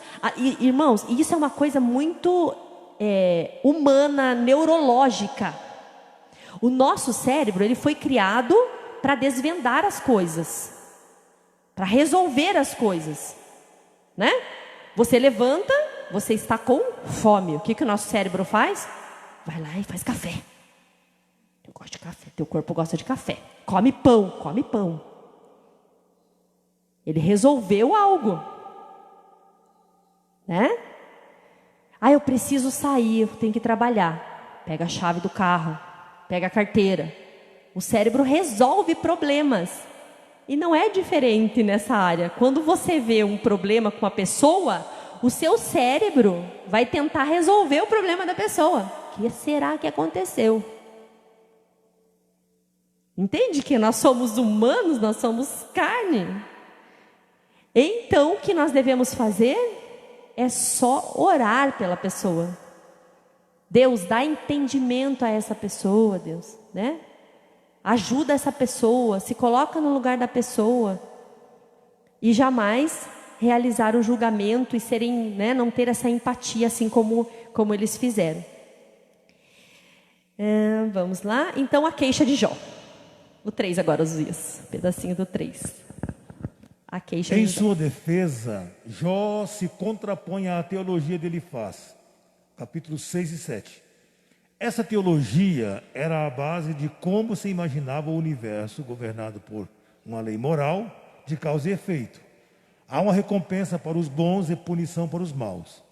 Irmãos, e isso é uma coisa muito humana, neurológica. O nosso cérebro, ele foi criado para desvendar as coisas, para resolver as coisas, né? Você levanta, você está com fome. O que o nosso cérebro faz? Vai lá e faz café. Eu gosto de café, teu corpo gosta de café. Come pão, come pão. Ele resolveu algo. Né? Ah, eu preciso sair, eu tenho que trabalhar. Pega a chave do carro, pega a carteira. O cérebro resolve problemas. E não é diferente nessa área. Quando você vê um problema com uma pessoa, o seu cérebro vai tentar resolver o problema da pessoa. O que será que aconteceu? Entende que nós somos humanos, nós somos carne. Então, o que nós devemos fazer é só orar pela pessoa. Deus, dá entendimento a essa pessoa, Deus, né? Ajuda essa pessoa, se coloca no lugar da pessoa. E jamais realizar o julgamento e serem, né, não ter essa empatia assim como eles fizeram. Vamos lá. Então, a queixa de Jó. O 3 agora, Osias. Pedacinho do 3. A queixa Em de Jó. sua defesa, Jó se contrapõe à teologia de Elifaz, capítulos 6 e 7. Essa teologia era a base de como se imaginava o universo governado por uma lei moral de causa e efeito. Há uma recompensa para os bons e punição para os maus.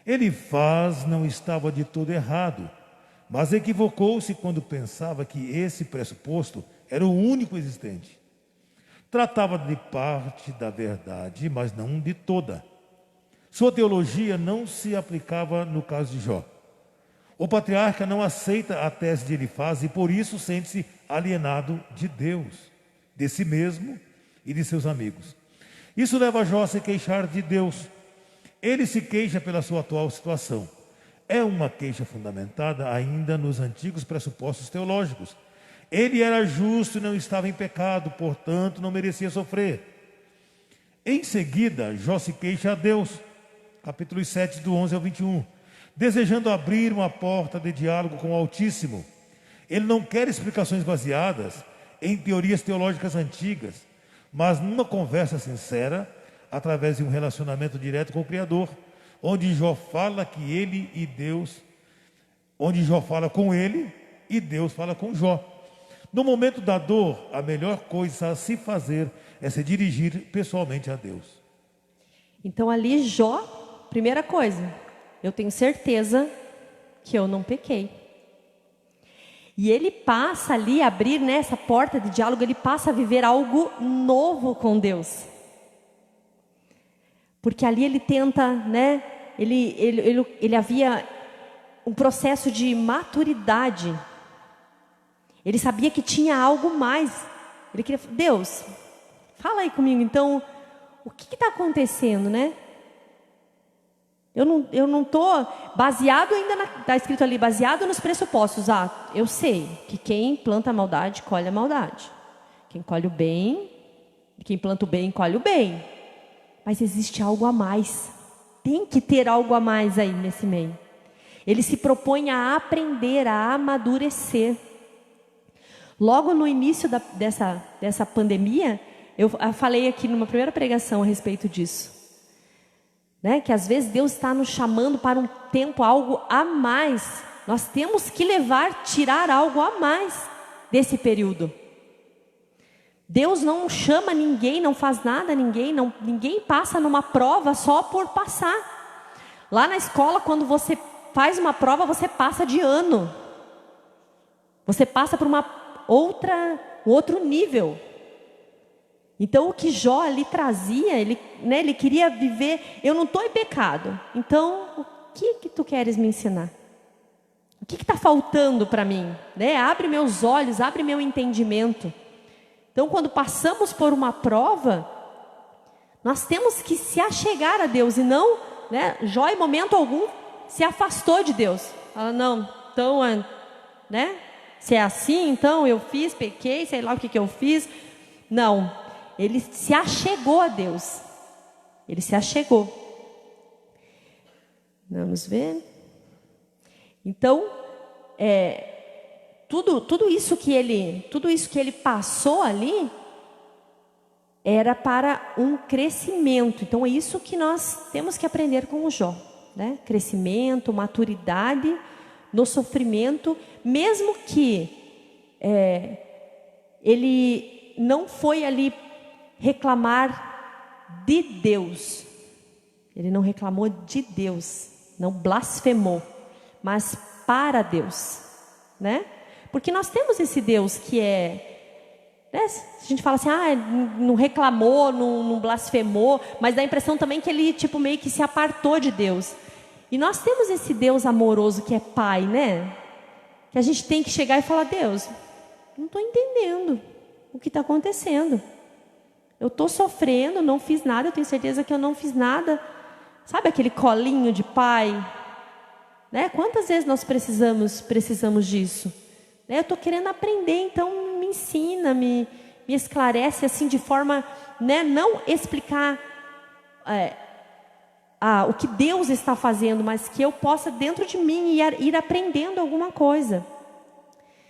Elifaz não estava de todo errado, mas equivocou-se quando pensava que esse pressuposto era o único existente. Tratava de parte da verdade, mas não de toda. Sua teologia não se aplicava no caso de Jó. O patriarca não aceita a tese de Elifaz e por isso sente-se alienado de Deus, de si mesmo e de seus amigos. Isso leva Jó a se queixar de Deus. Ele se queixa pela sua atual situação. É uma queixa fundamentada ainda nos antigos pressupostos teológicos. Ele era justo e não estava em pecado, portanto não merecia sofrer. Em seguida, Jó se queixa a Deus, capítulos 7, do 11 ao 21. Desejando abrir uma porta de diálogo com o Altíssimo. Ele não quer explicações baseadas em teorias teológicas antigas, mas numa conversa sincera, através de um relacionamento direto com o Criador, onde Jó fala que ele e Deus, onde Jó fala com ele e Deus fala com Jó. No momento da dor, a melhor coisa a se fazer é se dirigir pessoalmente a Deus. Então ali Jó, primeira coisa, eu tenho certeza que eu não pequei. E ele passa ali a abrir, né, essa porta de diálogo, ele passa a viver algo novo com Deus. Porque ali ele tenta, né, ele havia um processo de maturidade. Ele sabia que tinha algo mais. Ele queria, Deus, fala aí comigo, então, o que está acontecendo, né? Eu não estou baseado ainda, está escrito ali, baseado nos pressupostos. Ah, eu sei que quem planta a maldade, colhe a maldade. Quem colhe o bem, quem planta o bem, colhe o bem. Mas existe algo a mais. Tem que ter algo a mais aí nesse meio. Ele se propõe a aprender, a amadurecer. Logo no início dessa pandemia, eu falei aqui numa primeira pregação a respeito disso. Né? Que às vezes Deus está nos chamando para um tempo, algo a mais. Nós temos que tirar algo a mais desse período. Deus não chama ninguém, não faz nada a ninguém, ninguém passa numa prova só por passar. Lá na escola, quando você faz uma prova, você passa de ano. Você passa por um outro nível. Então o que Jó ali trazia, ele queria viver, eu não estou em pecado, então o que tu queres me ensinar? O que está faltando para mim? Né? Abre meus olhos, abre meu entendimento. Então quando passamos por uma prova, nós temos que se achegar a Deus e não, né? Jó em momento algum se afastou de Deus. Fala, não, então, né? Se é assim, então eu fiz, pequei, sei lá o que eu fiz. Não. Ele se achegou a Deus. Ele se achegou. Vamos ver. Então, tudo isso que ele passou ali era para um crescimento. Então é isso que nós temos que aprender com o Jó, né? Crescimento, maturidade no sofrimento, mesmo que ele não foi ali reclamar de Deus. Ele não reclamou de Deus, não blasfemou, mas para Deus, né? Porque nós temos esse Deus que né? A gente fala assim, não reclamou, não blasfemou, mas dá a impressão também que ele tipo meio que se apartou de Deus. E nós temos esse Deus amoroso que é Pai, né? Que a gente tem que chegar e falar, Deus, não estou entendendo o que está acontecendo. Eu estou sofrendo, não fiz nada, eu tenho certeza que eu não fiz nada. Sabe aquele colinho de pai? Né? Quantas vezes nós precisamos disso? Eu estou querendo aprender, então me ensina, me esclarece assim de forma, né, não explicar o que Deus está fazendo, mas que eu possa dentro de mim ir aprendendo alguma coisa.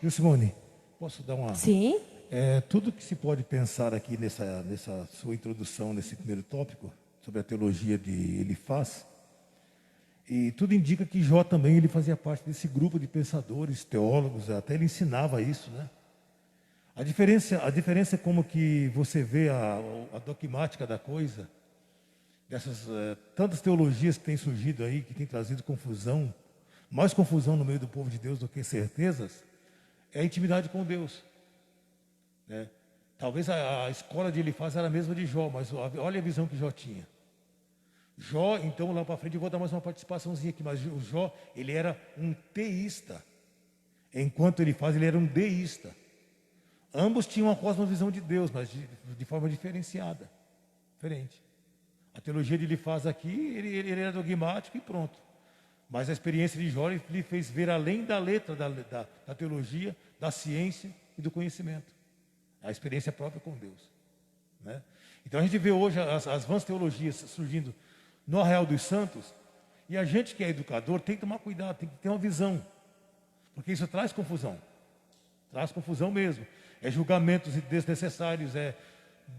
E Simone, posso dar uma... Sim. Tudo que se pode pensar aqui nessa sua introdução, nesse primeiro tópico, sobre a teologia de Elifaz, e tudo indica que Jó também ele fazia parte desse grupo de pensadores, teólogos, até ele ensinava isso, né? A diferença é como que você vê a dogmática da coisa, dessas tantas teologias que têm surgido aí, que têm trazido confusão, mais confusão no meio do povo de Deus do que certezas, é a intimidade com Deus. Né? Talvez a escola de Elifaz era a mesma de Jó, mas olha a visão que Jó tinha. Jó, então, lá para frente, eu vou dar mais uma participaçãozinha aqui, mas o Jó, ele era um teísta, enquanto Elifaz, ele era um deísta. Ambos tinham uma cosmovisão de Deus, mas de forma diferenciada, diferente. A teologia de Elifaz aqui, ele era dogmático e pronto. Mas a experiência de Jó lhe fez ver além da letra da teologia, da ciência e do conhecimento. A experiência própria com Deus. Né? Então a gente vê hoje as vãs teologias surgindo no Arraial dos Santos, e a gente que é educador tem que tomar cuidado, tem que ter uma visão, porque isso traz confusão mesmo, julgamentos desnecessários,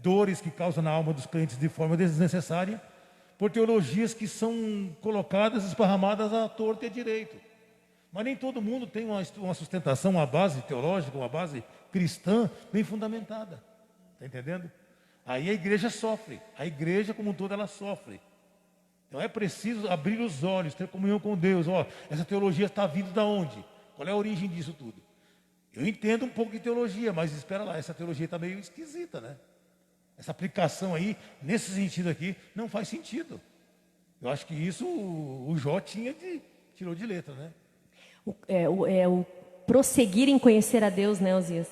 dores que causam na alma dos crentes de forma desnecessária, por teologias que são colocadas, esparramadas à torta e à direito. Mas nem todo mundo tem uma sustentação, uma base teológica, uma base cristã bem fundamentada, está entendendo? Aí a igreja sofre, a igreja como um todo ela sofre. Então é preciso abrir os olhos, ter comunhão com Deus. Essa teologia está vindo de onde? Qual é a origem disso tudo? Eu entendo um pouco de teologia, mas espera lá, essa teologia está meio esquisita, né? Essa aplicação aí, nesse sentido aqui, não faz sentido. Eu acho que isso o Jó tirou de letra, né? O prosseguir em conhecer a Deus, né, Osias?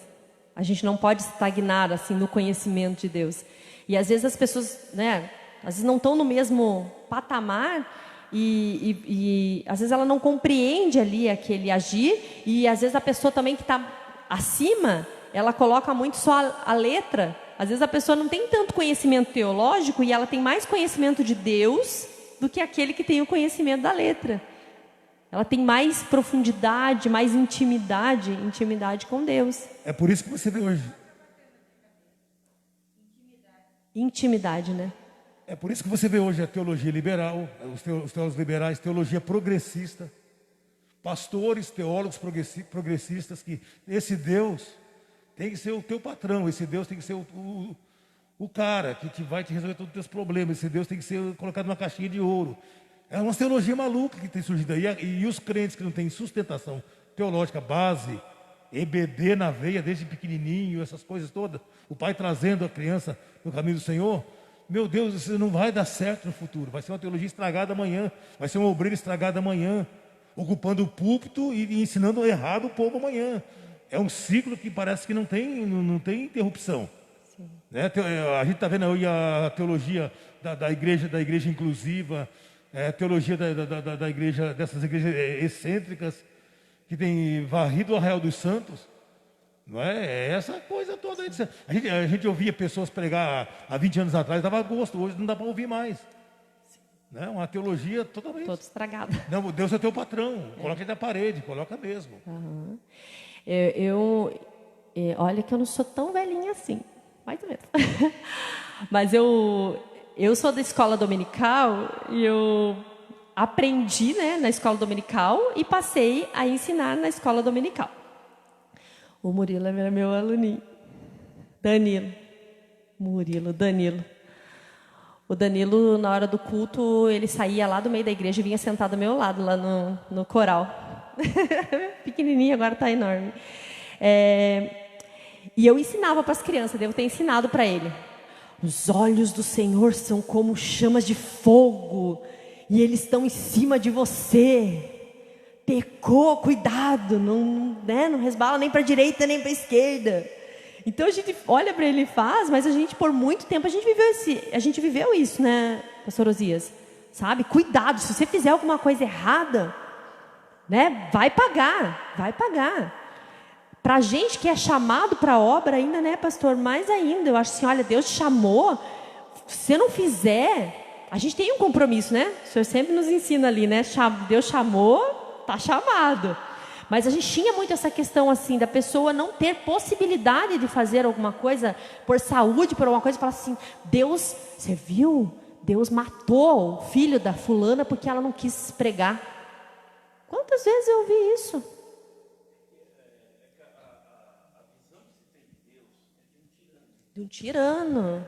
A gente não pode estagnar assim no conhecimento de Deus. E às vezes as pessoas, né, às vezes não estão no mesmo patamar e às vezes ela não compreende ali aquele agir, e às vezes a pessoa também que está acima, ela coloca muito só a letra. Às vezes a pessoa não tem tanto conhecimento teológico e ela tem mais conhecimento de Deus do que aquele que tem o conhecimento da letra. Ela tem mais profundidade, mais intimidade com Deus. É por isso que você vê hoje. Intimidade, né? É por isso que você vê hoje a teologia liberal, os teólogos liberais, teologia progressista, pastores, teólogos progressistas, que esse Deus tem que ser o teu patrão, esse Deus tem que ser o cara que vai te resolver todos os teus problemas, esse Deus tem que ser colocado numa caixinha de ouro. É uma teologia maluca que tem surgido aí, e os crentes que não têm sustentação teológica, base, EBD na veia desde pequenininho, essas coisas todas, o pai trazendo a criança no caminho do Senhor, meu Deus, isso não vai dar certo no futuro, vai ser uma teologia estragada amanhã, vai ser uma obreira estragada amanhã, ocupando o púlpito e ensinando errado o povo amanhã. É um ciclo que parece que não tem interrupção. Né? A gente está vendo aí a teologia da igreja inclusiva, a teologia da igreja, dessas igrejas excêntricas, que tem varrido o Arraial dos Santos. Não é essa coisa toda. A gente ouvia pessoas pregar há 20 anos atrás, dava gosto, hoje não dá para ouvir mais. Né? Uma teologia totalmente... Toda estragada. Não, Deus é teu patrão, coloca ele na parede, coloca mesmo. Uhum. Olha que eu não sou tão velhinha assim, mais ou menos. Mas eu sou da escola dominical e eu aprendi, né, na escola dominical e passei a ensinar na escola dominical. O Murilo era meu aluninho. Danilo. Danilo. O Danilo, na hora do culto, ele saía lá do meio da igreja e vinha sentar do meu lado, lá no coral. Pequenininho, agora está enorme. E eu ensinava para as crianças, devo ter ensinado para ele. Os olhos do Senhor são como chamas de fogo, e eles estão em cima de você. Pecou, cuidado, não resbala nem para a direita nem para a esquerda. Então a gente olha para ele e faz, mas a gente, por muito tempo, a gente viveu isso, né, pastor Osias? Sabe? Cuidado, se você fizer alguma coisa errada, né, vai pagar. Para a gente que é chamado para a obra ainda, né, pastor? Mais ainda, eu acho assim, olha, Deus te chamou, se você não fizer, a gente tem um compromisso, né? O senhor sempre nos ensina ali, né? Deus chamou, tá chamado. Mas a gente tinha muito essa questão assim, da pessoa não ter possibilidade de fazer alguma coisa por saúde, por alguma coisa, e falar assim, Deus, você viu? Deus matou o filho da fulana porque ela não quis pregar. Quantas vezes eu ouvi isso? De um tirano.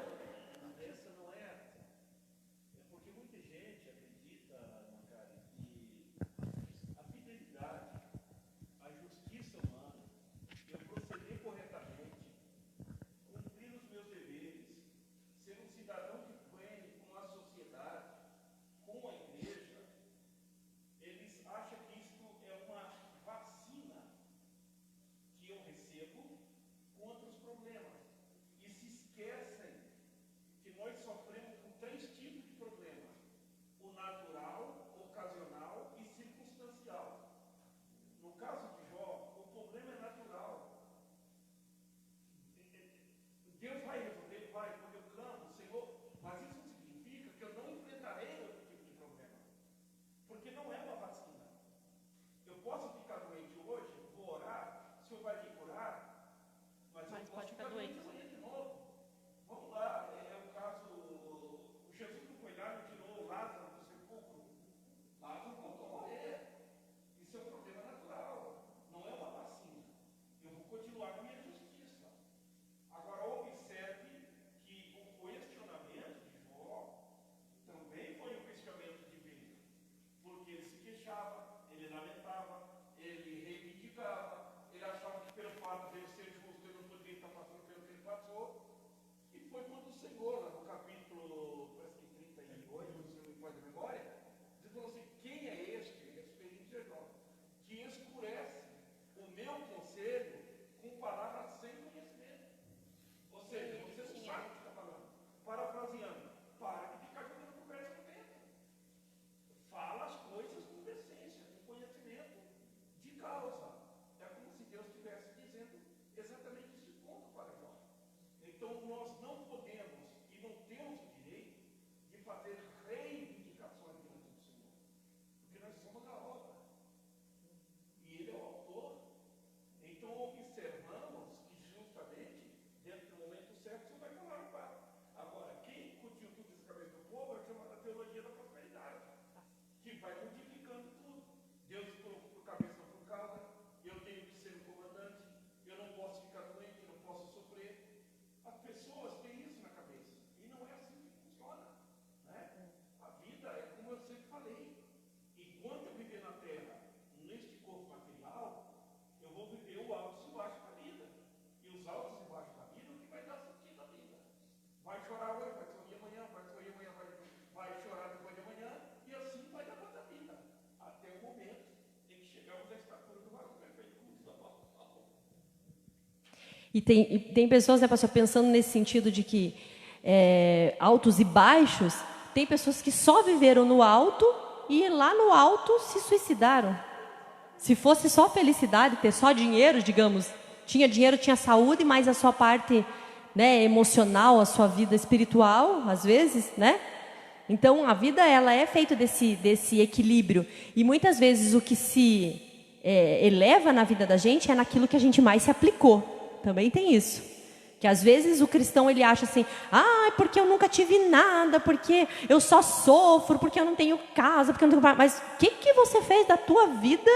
E tem pessoas, né, pastor, pensando nesse sentido de que altos e baixos, tem pessoas que só viveram no alto e lá no alto se suicidaram. Se fosse só felicidade, ter só dinheiro, digamos, tinha dinheiro, tinha saúde, mas a sua parte, né, emocional, a sua vida espiritual, às vezes, né? Então, a vida, ela é feita desse equilíbrio. E muitas vezes o que se eleva na vida da gente é naquilo que a gente mais se aplicou. Também tem isso. Que às vezes o cristão, ele acha assim, porque eu nunca tive nada, porque eu só sofro, porque eu não tenho casa, porque eu não tenho... Mas o que você fez da tua vida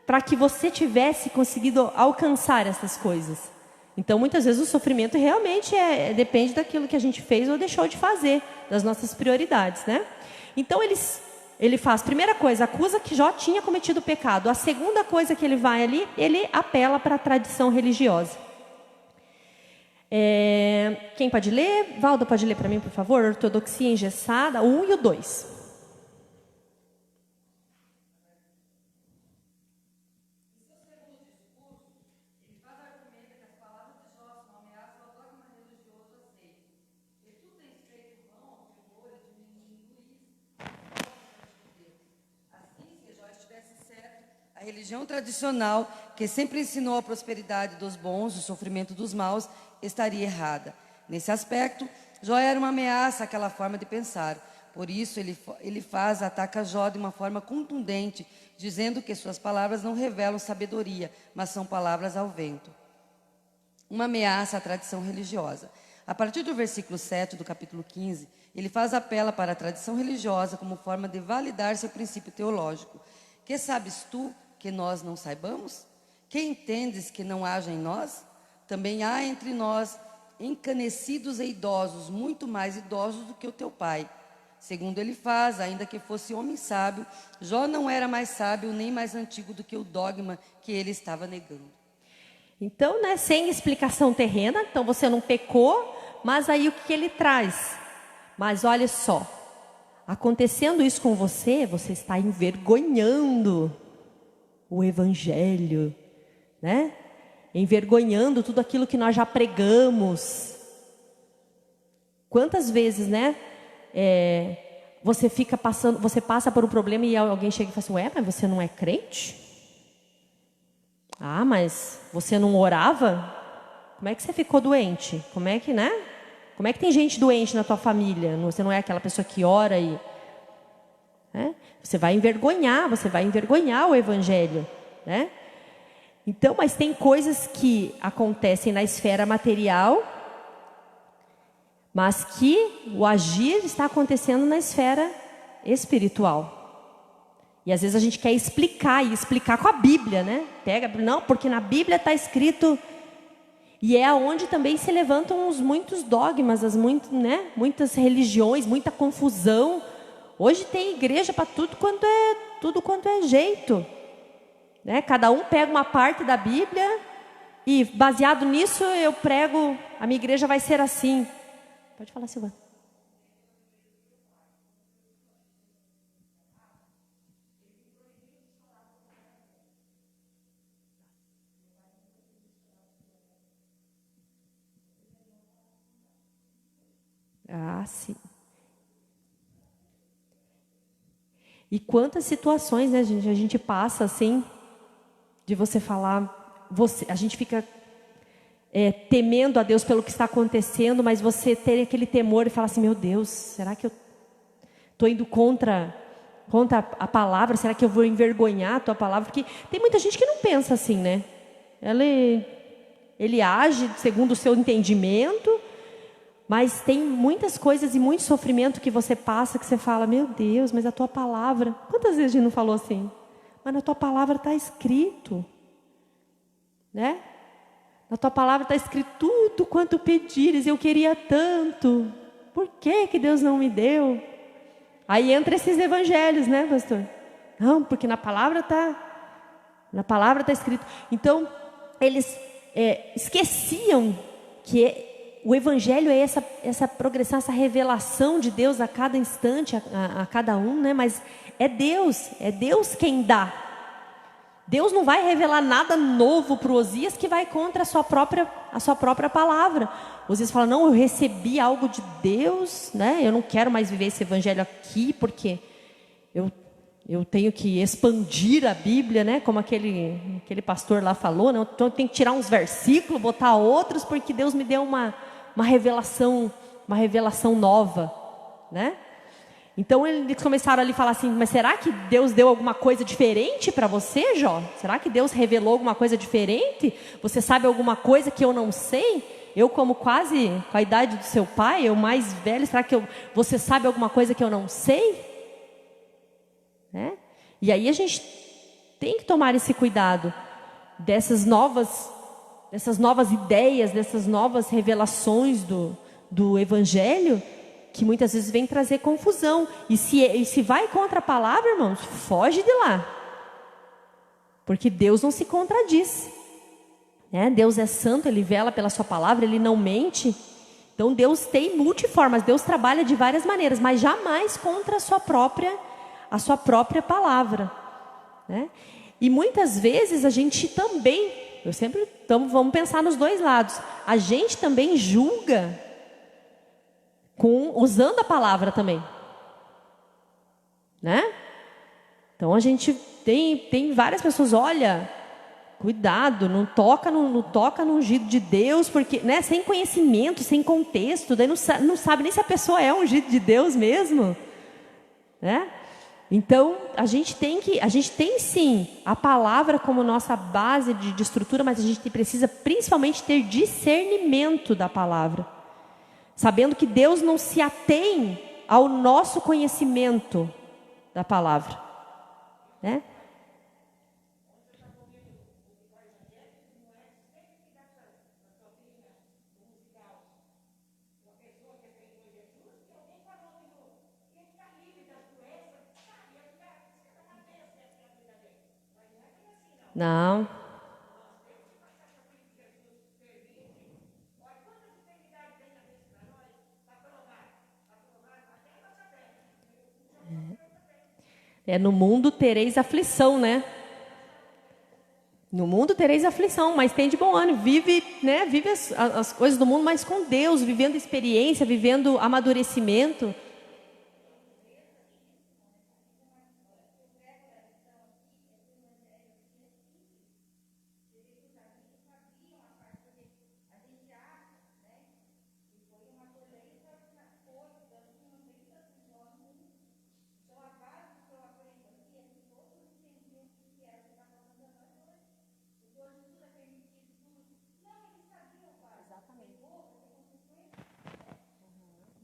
para que você tivesse conseguido alcançar essas coisas. Então, muitas vezes o sofrimento realmente depende daquilo que a gente fez ou deixou de fazer, das nossas prioridades, né? Então, ele faz, primeira coisa, acusa que Jó tinha cometido pecado. A segunda coisa que ele vai ali, ele apela para a tradição religiosa. Quem pode ler? Valdo, pode ler para mim, por favor? Ortodoxia engessada, o 1 e o 2. A religião tradicional, que sempre ensinou a prosperidade dos bons, o sofrimento dos maus, estaria errada. Nesse aspecto, Jó era uma ameaça àquela forma de pensar. Por isso, ele ataca Jó de uma forma contundente, dizendo que suas palavras não revelam sabedoria, mas são palavras ao vento. Uma ameaça à tradição religiosa. A partir do versículo 7 do capítulo 15, ele apela para a tradição religiosa como forma de validar seu princípio teológico. Que sabes tu que nós não saibamos? Que entendes que não haja em nós? Também há entre nós encanecidos e idosos, muito mais idosos do que o teu pai. Segundo ele ainda que fosse homem sábio, Jó não era mais sábio nem mais antigo do que o dogma que ele estava negando. Então, né, sem explicação terrena, então você não pecou, mas aí o que ele traz? Mas olha só, acontecendo isso com você, você está envergonhando o Evangelho, né? Envergonhando tudo aquilo que nós já pregamos. Quantas vezes, né? Você passa por um problema e alguém chega e fala assim: mas você não é crente? Ah, mas você não orava? Como é que você ficou doente? Como é que, né? Como é que tem gente doente na tua família? Você não é aquela pessoa que ora e... Você vai envergonhar o Evangelho, né? Então, mas tem coisas que acontecem na esfera material, mas que o agir está acontecendo na esfera espiritual. E às vezes a gente quer explicar com a Bíblia, né? Não, porque na Bíblia está escrito... E é onde também se levantam muitos dogmas, muitas religiões, muita confusão. Hoje tem igreja para tudo quanto é jeito, né? Cada um pega uma parte da Bíblia e, baseado nisso, eu prego, a minha igreja vai ser assim. Pode falar, Silvana. Ah, sim. E quantas situações, né, gente, a gente passa assim, de você falar, a gente fica temendo a Deus pelo que está acontecendo, mas você ter aquele temor e falar assim: meu Deus, será que eu estou indo contra a palavra? Será que eu vou envergonhar a tua palavra? Porque tem muita gente que não pensa assim, né? Ele age segundo o seu entendimento, mas tem muitas coisas e muito sofrimento que você passa, que você fala: meu Deus, mas a tua palavra... Quantas vezes a gente não falou assim? Mas na tua palavra está escrito, né? Na tua palavra está escrito tudo quanto pedires, eu queria tanto. Por que Deus não me deu? Aí entra esses evangelhos, né, pastor? Não, porque na palavra está escrito. Então, eles esqueciam que o Evangelho é essa progressão, essa revelação de Deus a cada instante, a cada um, né? Mas é Deus quem dá. Deus não vai revelar nada novo para o Osias que vai contra a sua própria palavra. Osias fala: não, eu recebi algo de Deus, né? Eu não quero mais viver esse Evangelho aqui, porque eu tenho que expandir a Bíblia, né? Como aquele pastor lá falou, né? Então eu tenho que tirar uns versículos, botar outros, porque Deus me deu uma revelação nova, né? Então eles começaram ali a falar assim: mas será que Deus deu alguma coisa diferente para você, Jó? Será que Deus revelou alguma coisa diferente? Você sabe alguma coisa que eu não sei? Eu, como quase com a idade do seu pai, eu mais velho, será que você sabe alguma coisa que eu não sei? Né? E aí a gente tem que tomar esse cuidado dessas novas ideias, dessas novas revelações do Evangelho, que muitas vezes vem trazer confusão. E se vai contra a palavra, irmãos, foge de lá. Porque Deus não se contradiz. Deus é santo, Ele vela pela sua palavra, Ele não mente. Então Deus tem multiformas, Deus trabalha de várias maneiras, mas jamais contra a sua própria palavra. E muitas vezes a gente também, vamos pensar nos dois lados, a gente também julga usando a palavra também. Então a gente tem várias pessoas, olha, cuidado, não toca no ungido de Deus, porque sem conhecimento, sem contexto, daí não sabe nem se a pessoa é ungido de Deus mesmo. Então a gente tem sim a palavra como nossa base de estrutura, mas a gente precisa principalmente ter discernimento da palavra, sabendo que Deus não se atém ao nosso conhecimento da palavra. Não. No mundo tereis aflição, No mundo tereis aflição, mas tem de bom ânimo. Vive as coisas do mundo, mas com Deus, vivendo experiência, vivendo amadurecimento.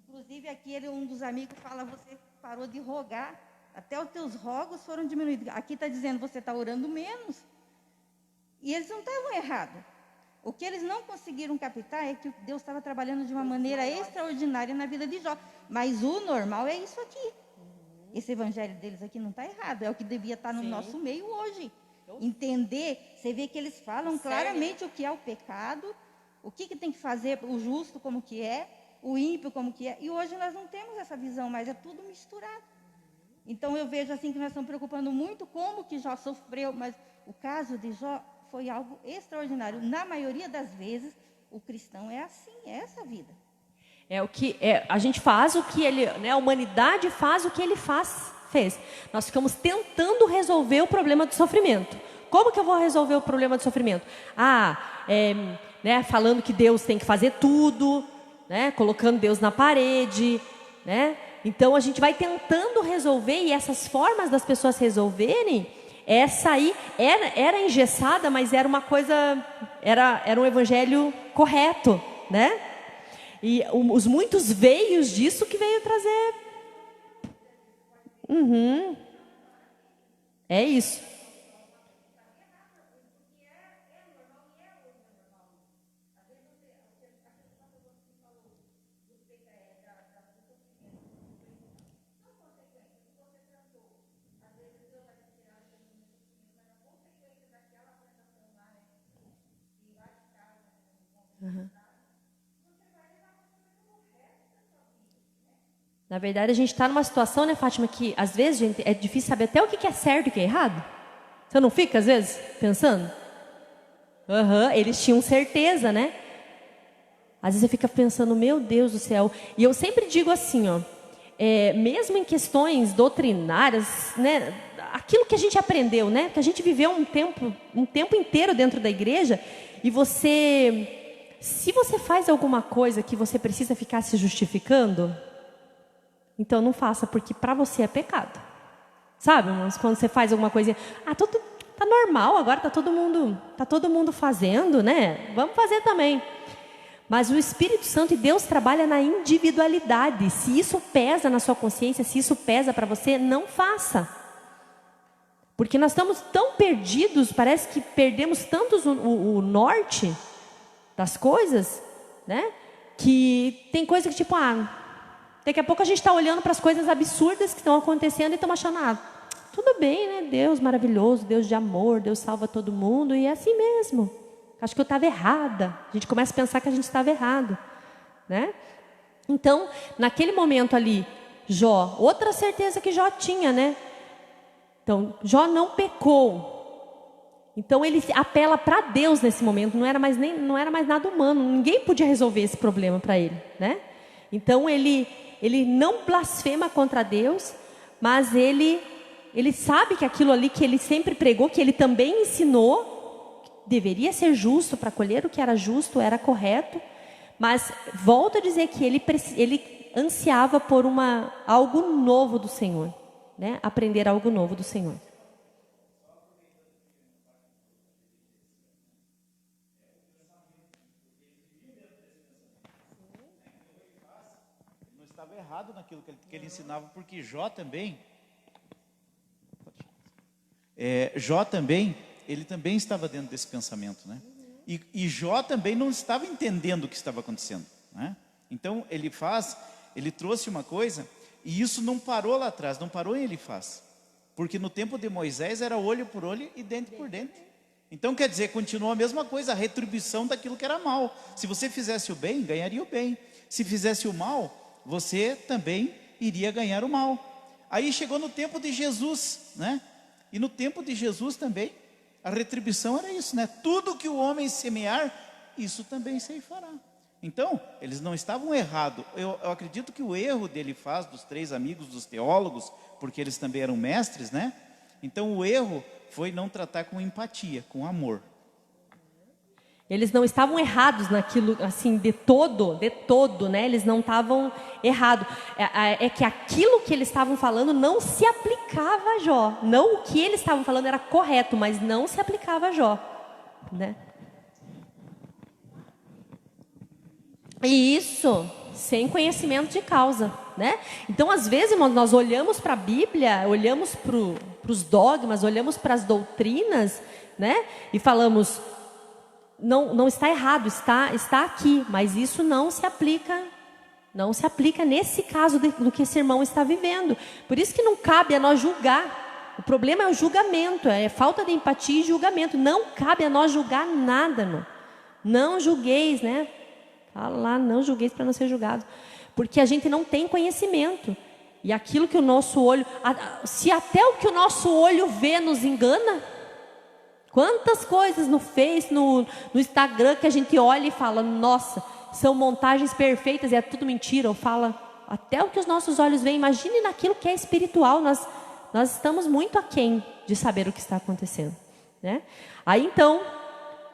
Inclusive aqui um dos amigos fala, você parou de rogar, até os teus rogos foram diminuídos. Aqui está dizendo, você está orando menos. E eles não estavam errados. O que eles não conseguiram captar é que Deus estava trabalhando de uma maneira extraordinária na vida de Jó. Mas o normal é isso aqui. Esse evangelho deles aqui não está errado, é o que devia estar no nosso meio hoje. Entender, você vê que eles falam claramente o que é o pecado, o que tem que fazer, o justo como que é, o ímpio como que é. E hoje nós não temos essa visão, mas é tudo misturado. Então eu vejo assim que nós estamos preocupando muito como que Jó sofreu, mas o caso de Jó foi algo extraordinário. Na maioria das vezes, o cristão é assim, é essa vida. A gente faz o que ele, a humanidade faz o que ele fez. Nós ficamos tentando resolver o problema do sofrimento. Como que eu vou resolver o problema do sofrimento? Falando que Deus tem que fazer tudo, colocando Deus na parede, Então a gente vai tentando resolver, e essas formas das pessoas resolverem, essa aí era engessada, mas era uma coisa, era um evangelho correto, E os muitos veios disso que veio trazer. É isso. Na verdade, a gente está numa situação, Fátima, que às vezes, gente, é difícil saber até o que é certo e o que é errado. Você não fica, às vezes, pensando? Eles tinham certeza, Às vezes você fica pensando, meu Deus do céu. E eu sempre digo assim, mesmo em questões doutrinárias, aquilo que a gente aprendeu, que a gente viveu um tempo inteiro dentro da igreja, e se você faz alguma coisa que você precisa ficar se justificando, então não faça, porque para você é pecado. Sabe, irmãos, quando você faz alguma coisa, tá normal, agora tá todo mundo fazendo, Vamos fazer também. Mas o Espírito Santo e Deus trabalha na individualidade. Se isso pesa na sua consciência, se isso pesa para você, não faça. Porque nós estamos tão perdidos, parece que perdemos tanto o norte das coisas, né? Que tem coisa que tipo, daqui a pouco a gente está olhando para as coisas absurdas que estão acontecendo e estamos achando, tudo bem, né? Deus maravilhoso, Deus de amor, Deus salva todo mundo e é assim mesmo. Acho que eu estava errada. A gente começa a pensar que a gente estava errado, né? Então, naquele momento ali, Jó, outra certeza que Jó tinha, né? Então, Jó não pecou. Então, ele apela para Deus nesse momento. Não era mais nada humano. Ninguém podia resolver esse problema para ele, né? Então, ele não blasfema contra Deus, mas ele sabe que aquilo ali que ele sempre pregou, que ele também ensinou, deveria ser justo para colher o que era justo, era correto. Mas volto a dizer que ele ansiava por algo novo do Senhor, né? Aprender algo novo do Senhor. Não estava errado naquilo que ele ensinava, porque Jó também, ele também estava dentro desse pensamento, né? E Jó também não estava entendendo o que estava acontecendo, né? Então ele trouxe uma coisa, e isso não parou lá atrás, não parou em Elifaz, porque no tempo de Moisés era olho por olho e dente por dente. Então quer dizer, continuou a mesma coisa, a retribuição daquilo que era mal. Se você fizesse o bem, ganharia o bem. Se fizesse o mal, você também iria ganhar o mal. Aí chegou no tempo de Jesus, né? E no tempo de Jesus também, a retribuição era isso, né? Tudo que o homem semear, isso também ceifará. Então, eles não estavam errados. Eu acredito que o erro dele faz dos 3 amigos dos teólogos, porque eles também eram mestres, né? Então, o erro foi não tratar com empatia, com amor. Eles não estavam errados naquilo, assim, de todo, né? Eles não estavam errados. É que aquilo que eles estavam falando não se aplicava a Jó. Não, o que eles estavam falando era correto, mas não se aplicava a Jó, né? E isso sem conhecimento de causa, né? Então, às vezes, irmãos, nós olhamos para a Bíblia, olhamos para os dogmas, olhamos para as doutrinas, né? E falamos, não está errado, está aqui, mas isso não se aplica nesse caso do que esse irmão está vivendo. Por isso que não cabe a nós julgar. O problema é o julgamento, é falta de empatia e julgamento. Não cabe a nós julgar nada, irmão. Não julgueis, né? Fala lá, não julgueis para não ser julgado. Porque a gente não tem conhecimento. E aquilo que o nosso olho... Se até o que o nosso olho vê nos engana... Quantas coisas no Face, no Instagram que a gente olha e fala, nossa, são montagens perfeitas e é tudo mentira. Ou fala, até o que os nossos olhos veem, imagine naquilo que é espiritual. Nós estamos muito aquém de saber o que está acontecendo, né? Aí então,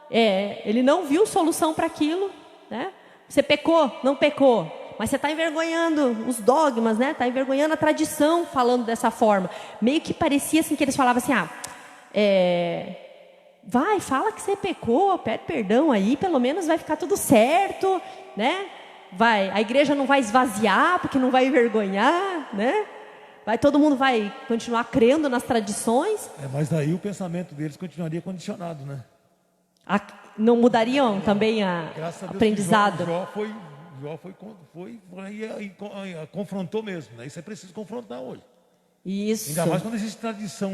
ele não viu solução para aquilo, né? Você pecou? Não pecou. Mas você está envergonhando os dogmas, né? Está envergonhando a tradição falando dessa forma. Meio que parecia assim que eles falavam assim, vai, fala que você pecou, pede perdão aí, pelo menos vai ficar tudo certo, né? A igreja não vai esvaziar, porque não vai envergonhar, né? Todo mundo vai continuar crendo nas tradições. Mas daí o pensamento deles continuaria condicionado, né? Não mudariam também Graças a Deus aprendizado? Jó confrontou mesmo, né? Isso é preciso confrontar hoje. Isso. Ainda mais quando existe tradição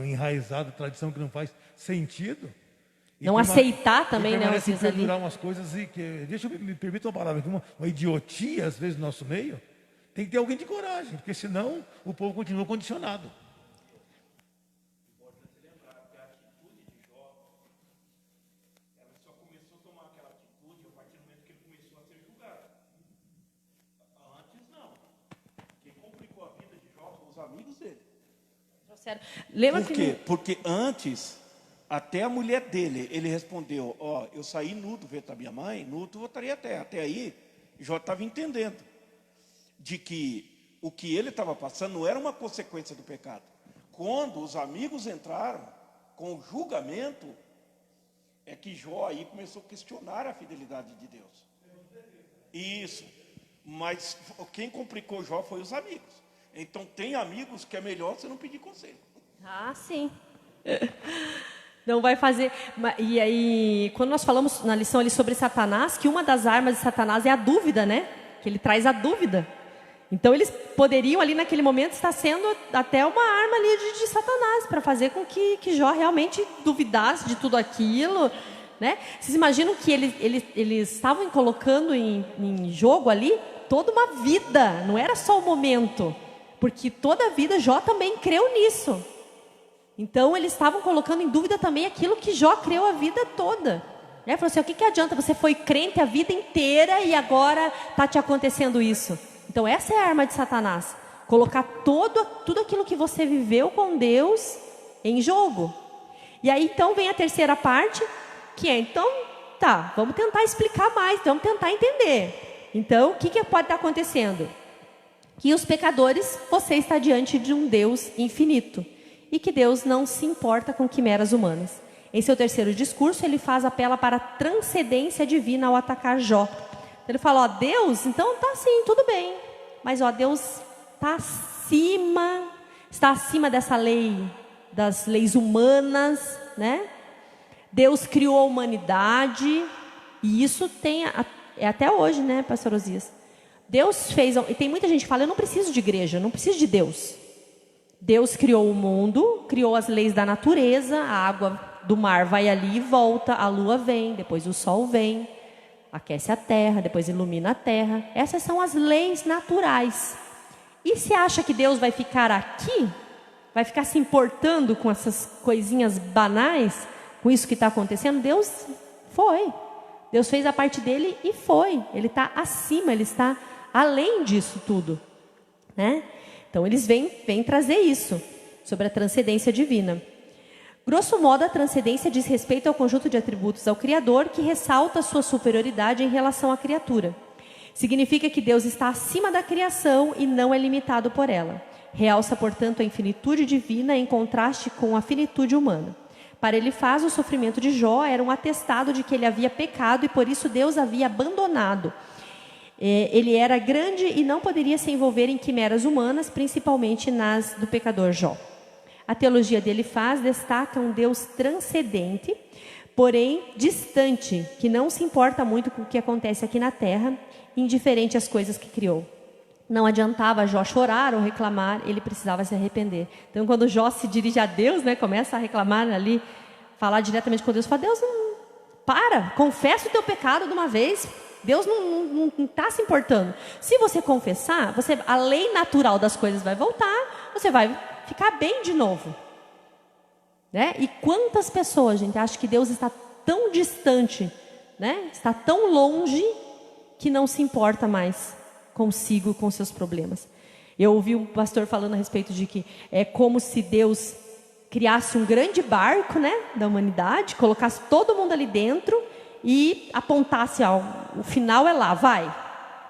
enraizada, tradição que não faz sentido. Não aceitar também, né? Parece perdurar umas coisas e que, me permita uma palavra, uma idiotia às vezes no nosso meio. Tem que ter alguém de coragem, porque senão o povo continua condicionado. Importante lembrar que a atitude de Jó, ela só começou a tomar aquela atitude a partir do momento que ele começou a ser julgado. Antes não. Quem complicou a vida de Jó foram os amigos dele. Lembra Por quê? Porque antes, até a mulher dele, ele respondeu, eu saí nu do ventre da minha mãe, nu tu voltaria até. Até aí, Jó estava entendendo de que o que ele estava passando não era uma consequência do pecado. Quando os amigos entraram com o julgamento, é que Jó aí começou a questionar a fidelidade de Deus. Isso. Mas quem complicou Jó foi os amigos. Então tem amigos que é melhor você não pedir conselho. Sim. Não vai fazer. E aí, quando nós falamos na lição ali sobre Satanás, que uma das armas de Satanás é a dúvida, né? Que ele traz a dúvida. Então eles poderiam ali naquele momento estar sendo até uma arma ali de Satanás, para fazer com que Jó realmente duvidasse de tudo aquilo, né? Vocês imaginam que eles estavam colocando em jogo ali toda uma vida, não era só o momento, porque toda a vida Jó também creu nisso. Então eles estavam colocando em dúvida também aquilo que Jó creu a vida toda. Falou assim, o que adianta? Você foi crente a vida inteira e agora está te acontecendo isso. Então essa é a arma de Satanás. Colocar tudo aquilo que você viveu com Deus em jogo. E aí então vem a terceira parte, que é, então, tá, vamos tentar explicar mais, vamos tentar entender. Então, o que pode estar acontecendo? Que os pecadores, você está diante de um Deus infinito. E que Deus não se importa com quimeras humanas. Em seu terceiro discurso, ele faz apelo para a transcendência divina ao atacar Jó. Ele fala, Deus, então tá assim, tudo bem. Mas Deus está acima dessa lei, das leis humanas, né? Deus criou a humanidade, e isso é até hoje, né, pastor Osias? Deus fez, e tem muita gente que fala, eu não preciso de igreja, eu não preciso de Deus. Deus criou o mundo, criou as leis da natureza, a água do mar vai ali e volta, a lua vem, depois o sol vem, aquece a terra, depois ilumina a terra. Essas são as leis naturais. E se acha que Deus vai ficar aqui? Vai ficar se importando com essas coisinhas banais? Com isso que está acontecendo? Deus foi. Deus fez a parte dele e foi. Ele está acima, ele está além disso tudo, né? Então eles vêm trazer isso, sobre a transcendência divina. Grosso modo, a transcendência diz respeito ao conjunto de atributos ao Criador, que ressalta sua superioridade em relação à criatura. Significa que Deus está acima da criação e não é limitado por ela. Realça, portanto, a infinitude divina em contraste com a finitude humana. Para Elifaz, o sofrimento de Jó era um atestado de que ele havia pecado e por isso Deus havia abandonado. Ele era grande e não poderia se envolver em quimeras humanas, principalmente nas do pecador Jó. A teologia de Elifaz destaca um Deus transcendente, porém distante, que não se importa muito com o que acontece aqui na terra, indiferente às coisas que criou. Não adiantava Jó chorar ou reclamar, ele precisava se arrepender. Então, quando Jó se dirige a Deus, né, começa a reclamar ali, falar diretamente com Deus, fala, Deus, confessa o teu pecado de uma vez. Deus não está se importando. Se você confessar, a lei natural das coisas vai voltar, você vai ficar bem de novo, né? E quantas pessoas, gente, acham que Deus está tão distante, né? Está tão longe que não se importa mais consigo, com seus problemas. Eu ouvi um pastor falando a respeito de que é como se Deus criasse um grande barco, né, da humanidade, colocasse todo mundo ali dentro e apontasse, o final é lá, vai.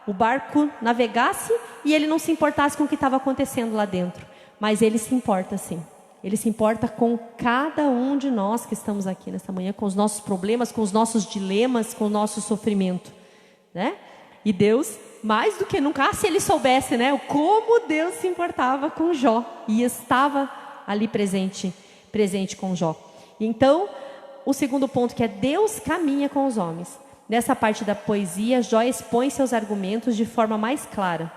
O barco navegasse e ele não se importasse com o que estava acontecendo lá dentro. Mas ele se importa sim. Ele se importa com cada um de nós que estamos aqui nesta manhã, com os nossos problemas, com os nossos dilemas, com o nosso sofrimento, né? E Deus, mais do que nunca, se ele soubesse, né, como Deus se importava com Jó e estava ali presente com Jó. Então, o segundo ponto, que é Deus caminha com os homens. Nessa parte da poesia, Jó expõe seus argumentos de forma mais clara.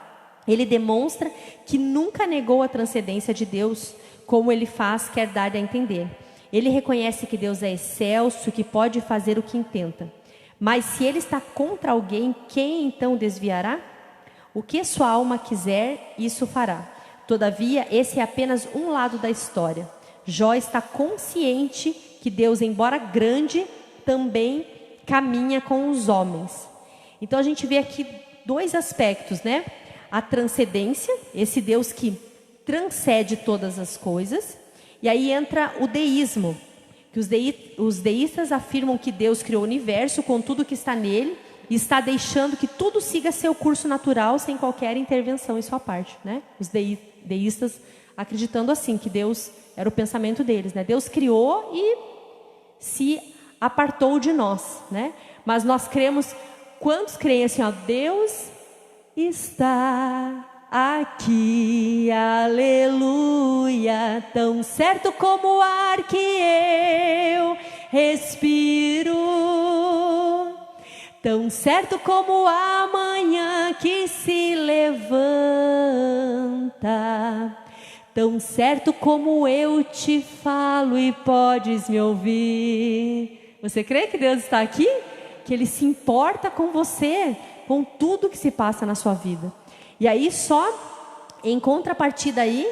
Ele demonstra que nunca negou a transcendência de Deus, como ele quer dar a entender. Ele reconhece que Deus é excelso, que pode fazer o que intenta. Mas se ele está contra alguém, quem então desviará? O que sua alma quiser, isso fará. Todavia, esse é apenas um lado da história. Jó está consciente que Deus, embora grande, também caminha com os homens. Então a gente vê aqui dois aspectos, né? A transcendência, esse Deus que transcende todas as coisas. E aí entra o deísmo, que os deístas afirmam que Deus criou o universo com tudo que está nele e está deixando que tudo siga seu curso natural sem qualquer intervenção em sua parte, né? Os deístas acreditando assim, que Deus era o pensamento deles, né? Deus criou e se apartou de nós, né? Mas nós cremos, quantos creem assim, Deus está aqui, aleluia. aleluia, tão certo como o ar que eu respiro, tão certo como a manhã que se levanta, tão certo como eu te falo e podes me ouvir. Você crê que Deus está aqui? Que Ele se importa com você, com tudo que se passa na sua vida. E aí só em contrapartida aí,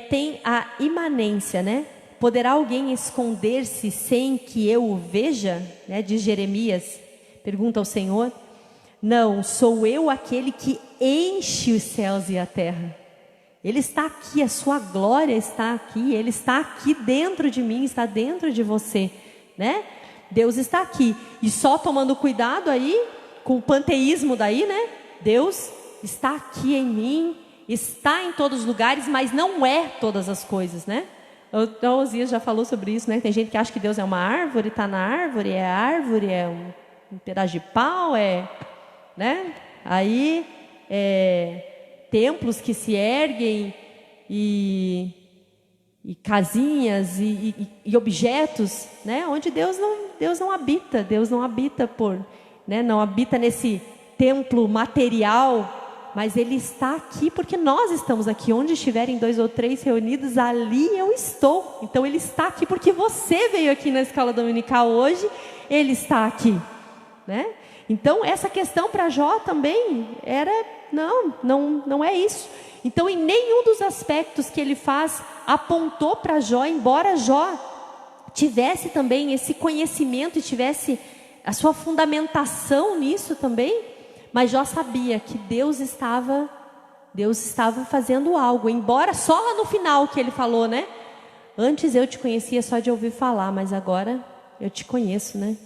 tem a imanência, né? Poderá alguém esconder-se sem que eu o veja? Né? De Jeremias, pergunta ao Senhor. Não, sou eu aquele que enche os céus e a terra. Ele está aqui, a sua glória está aqui, Ele está aqui dentro de mim, está dentro de você, né? Deus está aqui. E só tomando cuidado aí, com o panteísmo daí, né? Deus está aqui em mim, está em todos os lugares, mas não é todas as coisas, né? O Osias já falou sobre isso, né? Tem gente que acha que Deus é uma árvore, está na árvore, é um pedaço de pau, né? Aí, templos que se erguem e casinhas e objetos, né? Onde Deus não habita, né? Não habita nesse templo material, mas Ele está aqui porque nós estamos aqui. Onde estiverem 2 ou 3 reunidos, ali eu estou. Então Ele está aqui porque você veio aqui na escola dominical hoje, Ele está aqui, né? Então essa questão para Jó também era, não é isso. Então em nenhum dos aspectos que ele faz apontou para Jó, embora Jó tivesse também esse conhecimento e tivesse a sua fundamentação nisso também, mas Jó sabia que Deus estava fazendo algo, embora só lá no final que ele falou, né? Antes eu te conhecia só de ouvir falar, mas agora eu te conheço, né?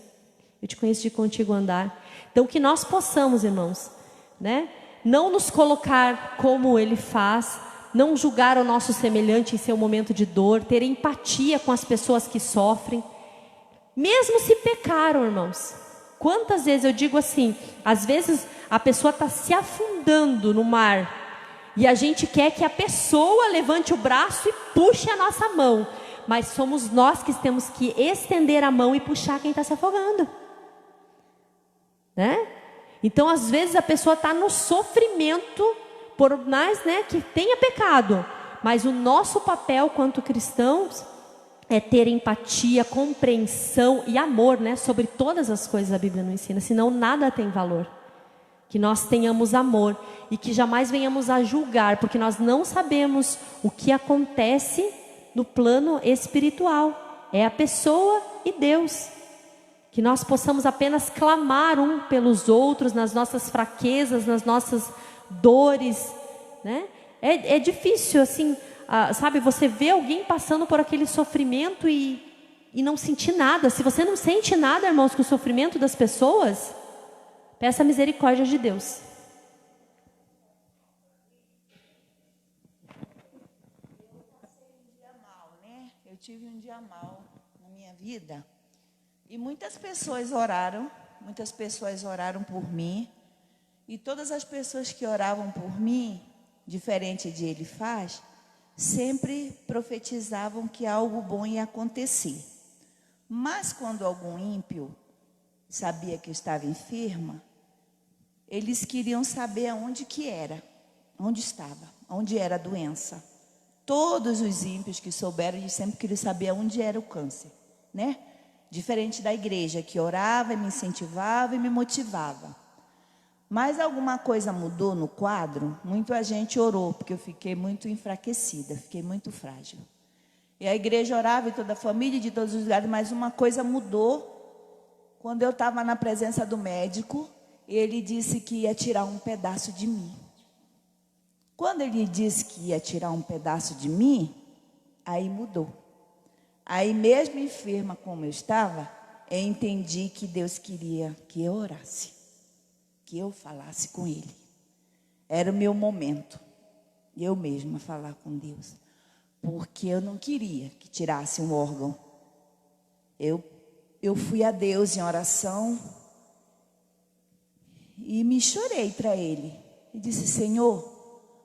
Eu te conheço de contigo andar. Então que nós possamos, irmãos, né? Não nos colocar como ele faz, não julgar o nosso semelhante em seu momento de dor, ter empatia com as pessoas que sofrem, mesmo se pecaram, irmãos. Quantas vezes eu digo assim, às vezes a pessoa está se afundando no mar e a gente quer que a pessoa levante o braço e puxe a nossa mão, mas somos nós que temos que estender a mão e puxar quem está se afogando, né? Então às vezes a pessoa está no sofrimento, por mais, né, que tenha pecado, mas o nosso papel quanto cristãos é ter empatia, compreensão e amor, né? Sobre todas as coisas a Bíblia nos ensina, senão nada tem valor. Que nós tenhamos amor e que jamais venhamos a julgar, porque nós não sabemos o que acontece no plano espiritual. É a pessoa e Deus. Que nós possamos apenas clamar um pelos outros, nas nossas fraquezas, nas nossas dores, né? É difícil, assim, sabe, você vê alguém passando por aquele sofrimento e não sentir nada. Se você não sente nada, irmãos, com o sofrimento das pessoas, peça a misericórdia de Deus. Eu tive um dia mal na minha vida e muitas pessoas oraram por mim, e todas as pessoas que oravam por mim, diferente de ele faz, sempre profetizavam que algo bom ia acontecer. Mas quando algum ímpio sabia que eu estava enferma, eles queriam saber aonde que era, onde estava, onde era a doença. Todos os ímpios que souberam, eles sempre queriam saber aonde era o câncer, né? Diferente da igreja, que orava, me incentivava e me motivava. Mas alguma coisa mudou no quadro. Muita gente orou, porque eu fiquei muito enfraquecida, fiquei muito frágil. E a igreja orava, e toda a família, de todos os lugares, mas uma coisa mudou. Quando eu estava na presença do médico, ele disse que ia tirar um pedaço de mim. Quando ele disse que ia tirar um pedaço de mim, aí mudou. Aí mesmo enferma como eu estava, eu entendi que Deus queria que eu orasse, que eu falasse com Ele. Era o meu momento, eu mesma falar com Deus, porque eu não queria que tirasse um órgão. Eu fui a Deus em oração e me chorei para Ele. E disse: Senhor,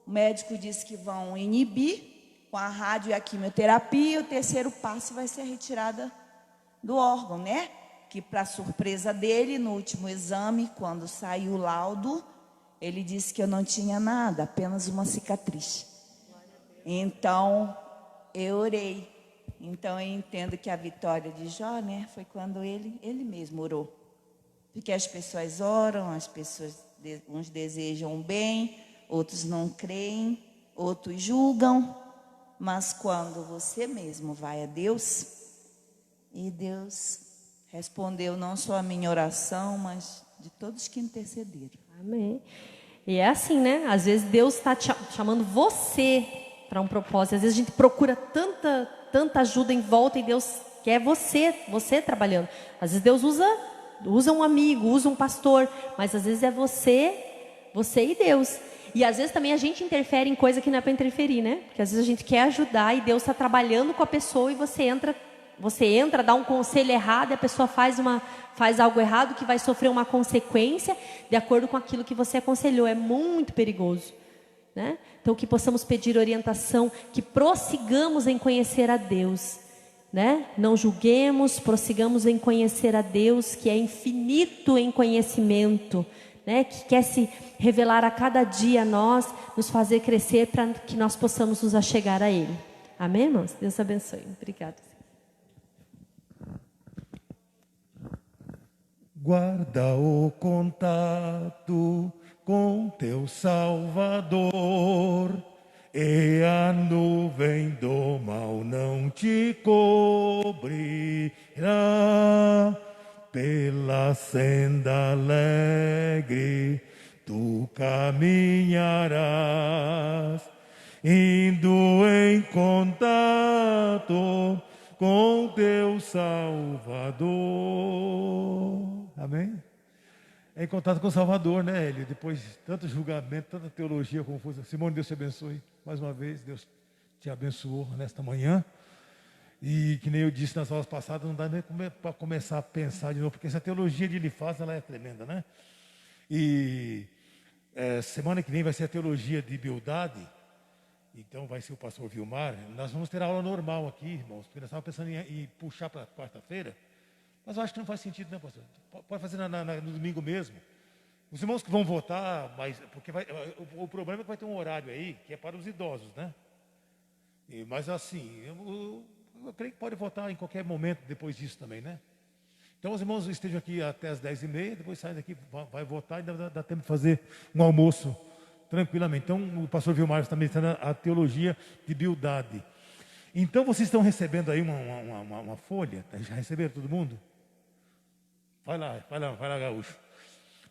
o médico disse que vão inibir, com a rádio e a quimioterapia. O terceiro passo vai ser a retirada do órgão, né? Que, para surpresa dele, no último exame, quando saiu o laudo, ele disse que eu não tinha nada, apenas uma cicatriz. Então, eu orei. Então, eu entendo que a vitória de Jó, né, foi quando ele mesmo orou. Porque as pessoas oram, as pessoas, uns desejam o bem, outros não creem, outros julgam. Mas quando você mesmo vai a Deus, e Deus respondeu não só a minha oração, mas de todos que intercederam. Amém. E é assim, né? Às vezes Deus está chamando você para um propósito. Às vezes a gente procura tanta ajuda em volta e Deus quer você trabalhando. Às vezes Deus usa um amigo, usa um pastor, mas às vezes é você e Deus. E às vezes também a gente interfere em coisa que não é para interferir, né? Porque às vezes a gente quer ajudar e Deus está trabalhando com a pessoa e você entra, dá um conselho errado e a pessoa faz algo errado que vai sofrer uma consequência de acordo com aquilo que você aconselhou. É muito perigoso, né? Então que possamos pedir orientação, que prossigamos em conhecer a Deus, né? Não julguemos, prossigamos em conhecer a Deus, que é infinito em conhecimento, né? Que quer se revelar a cada dia a nós, nos fazer crescer para que nós possamos nos achegar a Ele. Amém, irmãos? Deus abençoe. Obrigada. Guarda o contato com teu Salvador, e a nuvem do mal não te cobrirá. Pela senda alegre tu caminharás, indo em contato com teu Salvador. Amém? É em contato com o Salvador, né, Hélio? Depois de tanto julgamento, tanta teologia confusa. Simone, Deus te abençoe. Mais uma vez, Deus te abençoou nesta manhã. E que nem eu disse nas aulas passadas, não dá nem para começar a pensar de novo, porque essa teologia de Elifaz, ela é tremenda, né? E semana que vem vai ser a teologia de Bildade. Então vai ser o pastor Vilmar. Nós vamos ter aula normal aqui, irmãos, porque nós estávamos pensando em puxar para quarta-feira. Mas eu acho que não faz sentido, né, pastor? Pode fazer no domingo mesmo. Os irmãos que vão votar, porque o problema é que vai ter um horário aí que é para os idosos, né? Mas assim, eu creio que pode votar em qualquer momento depois disso também, né? Então os irmãos estejam aqui até as 10h30, depois saem daqui, vai votar e dá tempo de fazer um almoço tranquilamente. Então o pastor Vilmar está ministrando a teologia de Bildade. Então vocês estão recebendo aí uma folha, já receberam todo mundo? Vai lá, gaúcho.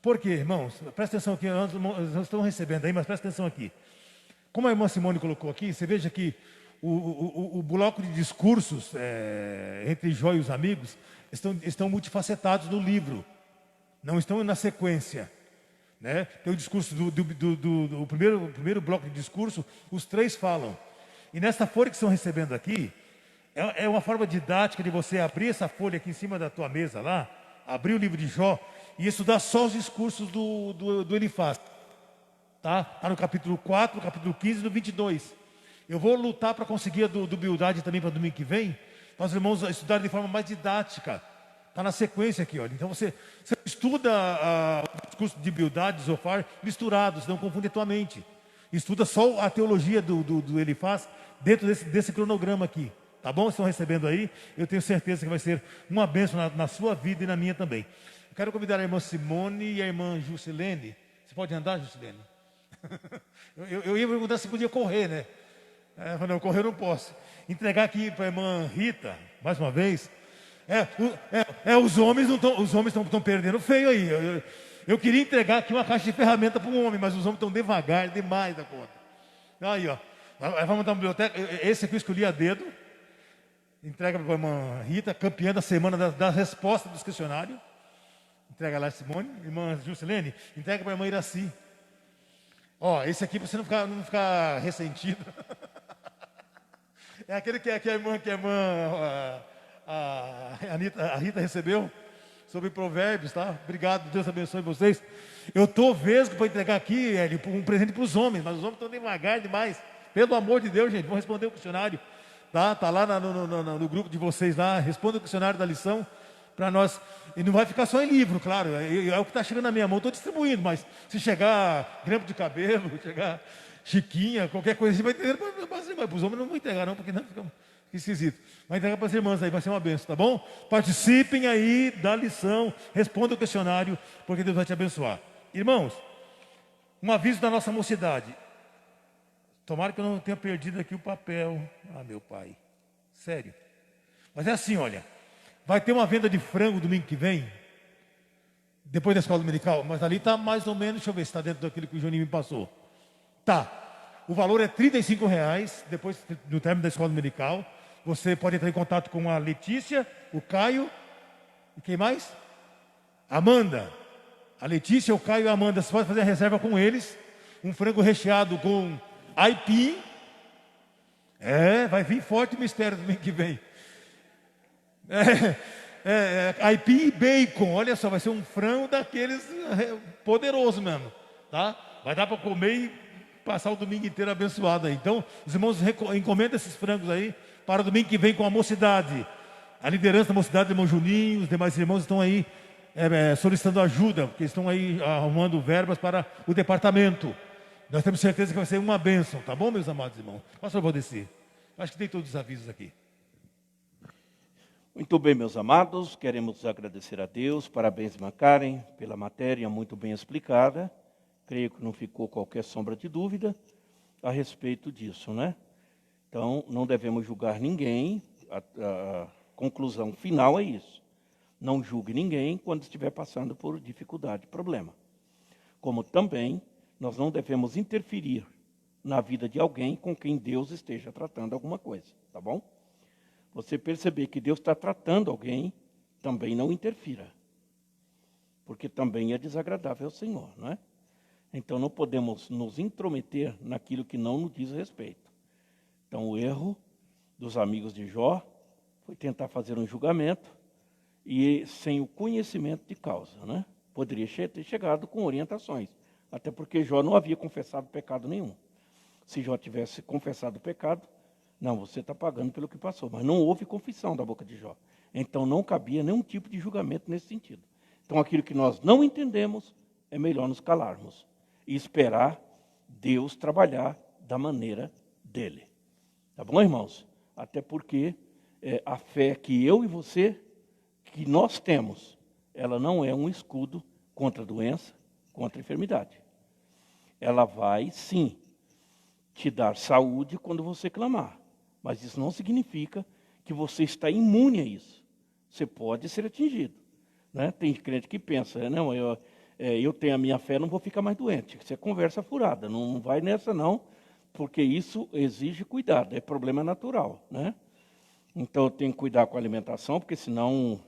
Por quê, irmãos? Presta atenção aqui, nós estamos recebendo aí, mas presta atenção aqui. Como a irmã Simone colocou aqui, você veja que o bloco de discursos entre Jó e os amigos estão multifacetados no livro, não estão na sequência, né? Tem o discurso do primeiro bloco de discurso, os três falam. E nessa folha que estão recebendo aqui, é uma forma didática de você abrir essa folha aqui em cima da tua mesa lá, abrir o livro de Jó e estudar só os discursos do Elifaz. Tá no capítulo 4, no capítulo 15 e no 22. Eu vou lutar para conseguir a do Bildade também para domingo que vem. Nós irmãos estudarem de forma mais didática. Está na sequência aqui, olha. Então você estuda o discurso de Bildade, de Zofar, misturados, não confunde a tua mente. Estuda só a teologia do Elifaz dentro desse cronograma aqui. Tá bom? Estão recebendo aí? Eu tenho certeza que vai ser uma bênção na sua vida e na minha também. Eu quero convidar a irmã Simone e a irmã Juscelene. Você pode andar, Juscelene? eu ia perguntar se podia correr, né? Não, correr eu não posso. Entregar aqui para a irmã Rita, mais uma vez. Os homens estão perdendo feio aí. Eu queria entregar aqui uma caixa de ferramenta para um homem, mas os homens estão devagar, demais da conta. Aí, ó. Vamos dar uma biblioteca. Esse aqui eu escolhi a dedo. Entrega para a irmã Rita, campeã da semana da resposta do questionário. Entrega lá, Simone. Irmã Juscelene, entrega para a irmã Iraci. Ó, esse aqui para você não ficar ressentido. É aquele que a irmã a Rita recebeu sobre provérbios, tá? Obrigado, Deus abençoe vocês. Eu estou vesgo para entregar aqui, um presente para os homens, mas os homens estão devagar demais Pelo amor de Deus, gente, vão responder o questionário. Tá lá no grupo de vocês lá, responda o questionário da lição para nós. E não vai ficar só em livro, claro, é o que está chegando na minha mão, estou distribuindo, mas se chegar grampo de cabelo, chegar chiquinha, qualquer coisa assim, vai entregar para as irmãs. Para os homens não vou entregar não, porque não fica esquisito. Vai entregar para as irmãs aí, vai ser uma benção, tá bom? Participem aí da lição, responda o questionário, porque Deus vai te abençoar. Irmãos, um aviso da nossa mocidade. Tomara que eu não tenha perdido aqui o papel. Ah, meu pai. Sério. Mas é assim, olha. Vai ter uma venda de frango domingo que vem. Depois da escola dominical. Mas ali está mais ou menos, deixa eu ver se está dentro daquilo que o Juninho me passou. Tá. O valor é R$35. Depois do término da escola dominical. Você pode entrar em contato com a Letícia, o Caio. E quem mais? Amanda. A Letícia, o Caio e a Amanda. Você pode fazer a reserva com eles. Um frango recheado com aipim. Vai vir forte o mistério domingo que vem. Aipim e bacon. Olha só, vai ser um frango daqueles poderoso mesmo, tá? Vai dar para comer e passar o domingo inteiro abençoado aí. Então, os irmãos encomendam esses frangos aí para o domingo que vem com a mocidade. A liderança da mocidade, o irmão Juninho, os demais irmãos estão aí solicitando ajuda, porque estão aí arrumando verbas para o departamento. Nós temos certeza que vai ser uma bênção, tá bom, meus amados irmãos? Pastor Valdeci, acho que tem todos os avisos aqui. Muito bem, meus amados, queremos agradecer a Deus, parabéns, irmã Karen, pela matéria muito bem explicada. Creio que não ficou qualquer sombra de dúvida a respeito disso, né? Então, não devemos julgar ninguém, a conclusão final é isso. Não julgue ninguém quando estiver passando por dificuldade, problema. Como também nós não devemos interferir na vida de alguém com quem Deus esteja tratando alguma coisa, tá bom? Você perceber que Deus está tratando alguém, também não interfira. Porque também é desagradável ao Senhor, não é? Então não podemos nos intrometer naquilo que não nos diz respeito. Então o erro dos amigos de Jó foi tentar fazer um julgamento e sem o conhecimento de causa, né? Poderia ter chegado com orientações. Até porque Jó não havia confessado pecado nenhum. Se Jó tivesse confessado o pecado, não, você está pagando pelo que passou. Mas não houve confissão da boca de Jó. Então não cabia nenhum tipo de julgamento nesse sentido. Então aquilo que nós não entendemos, é melhor nos calarmos. E esperar Deus trabalhar da maneira dele. Tá bom, irmãos? Até porque a fé que eu e você, que nós temos, ela não é um escudo contra a doença, contra a enfermidade. Ela vai, sim, te dar saúde quando você clamar. Mas isso não significa que você está imune a isso. Você pode ser atingido, né? Tem crente que pensa, não, eu tenho a minha fé, não vou ficar mais doente. Isso é conversa furada, não vai nessa não, porque isso exige cuidado, é problema natural, né? Então eu tenho que cuidar com a alimentação, porque senão...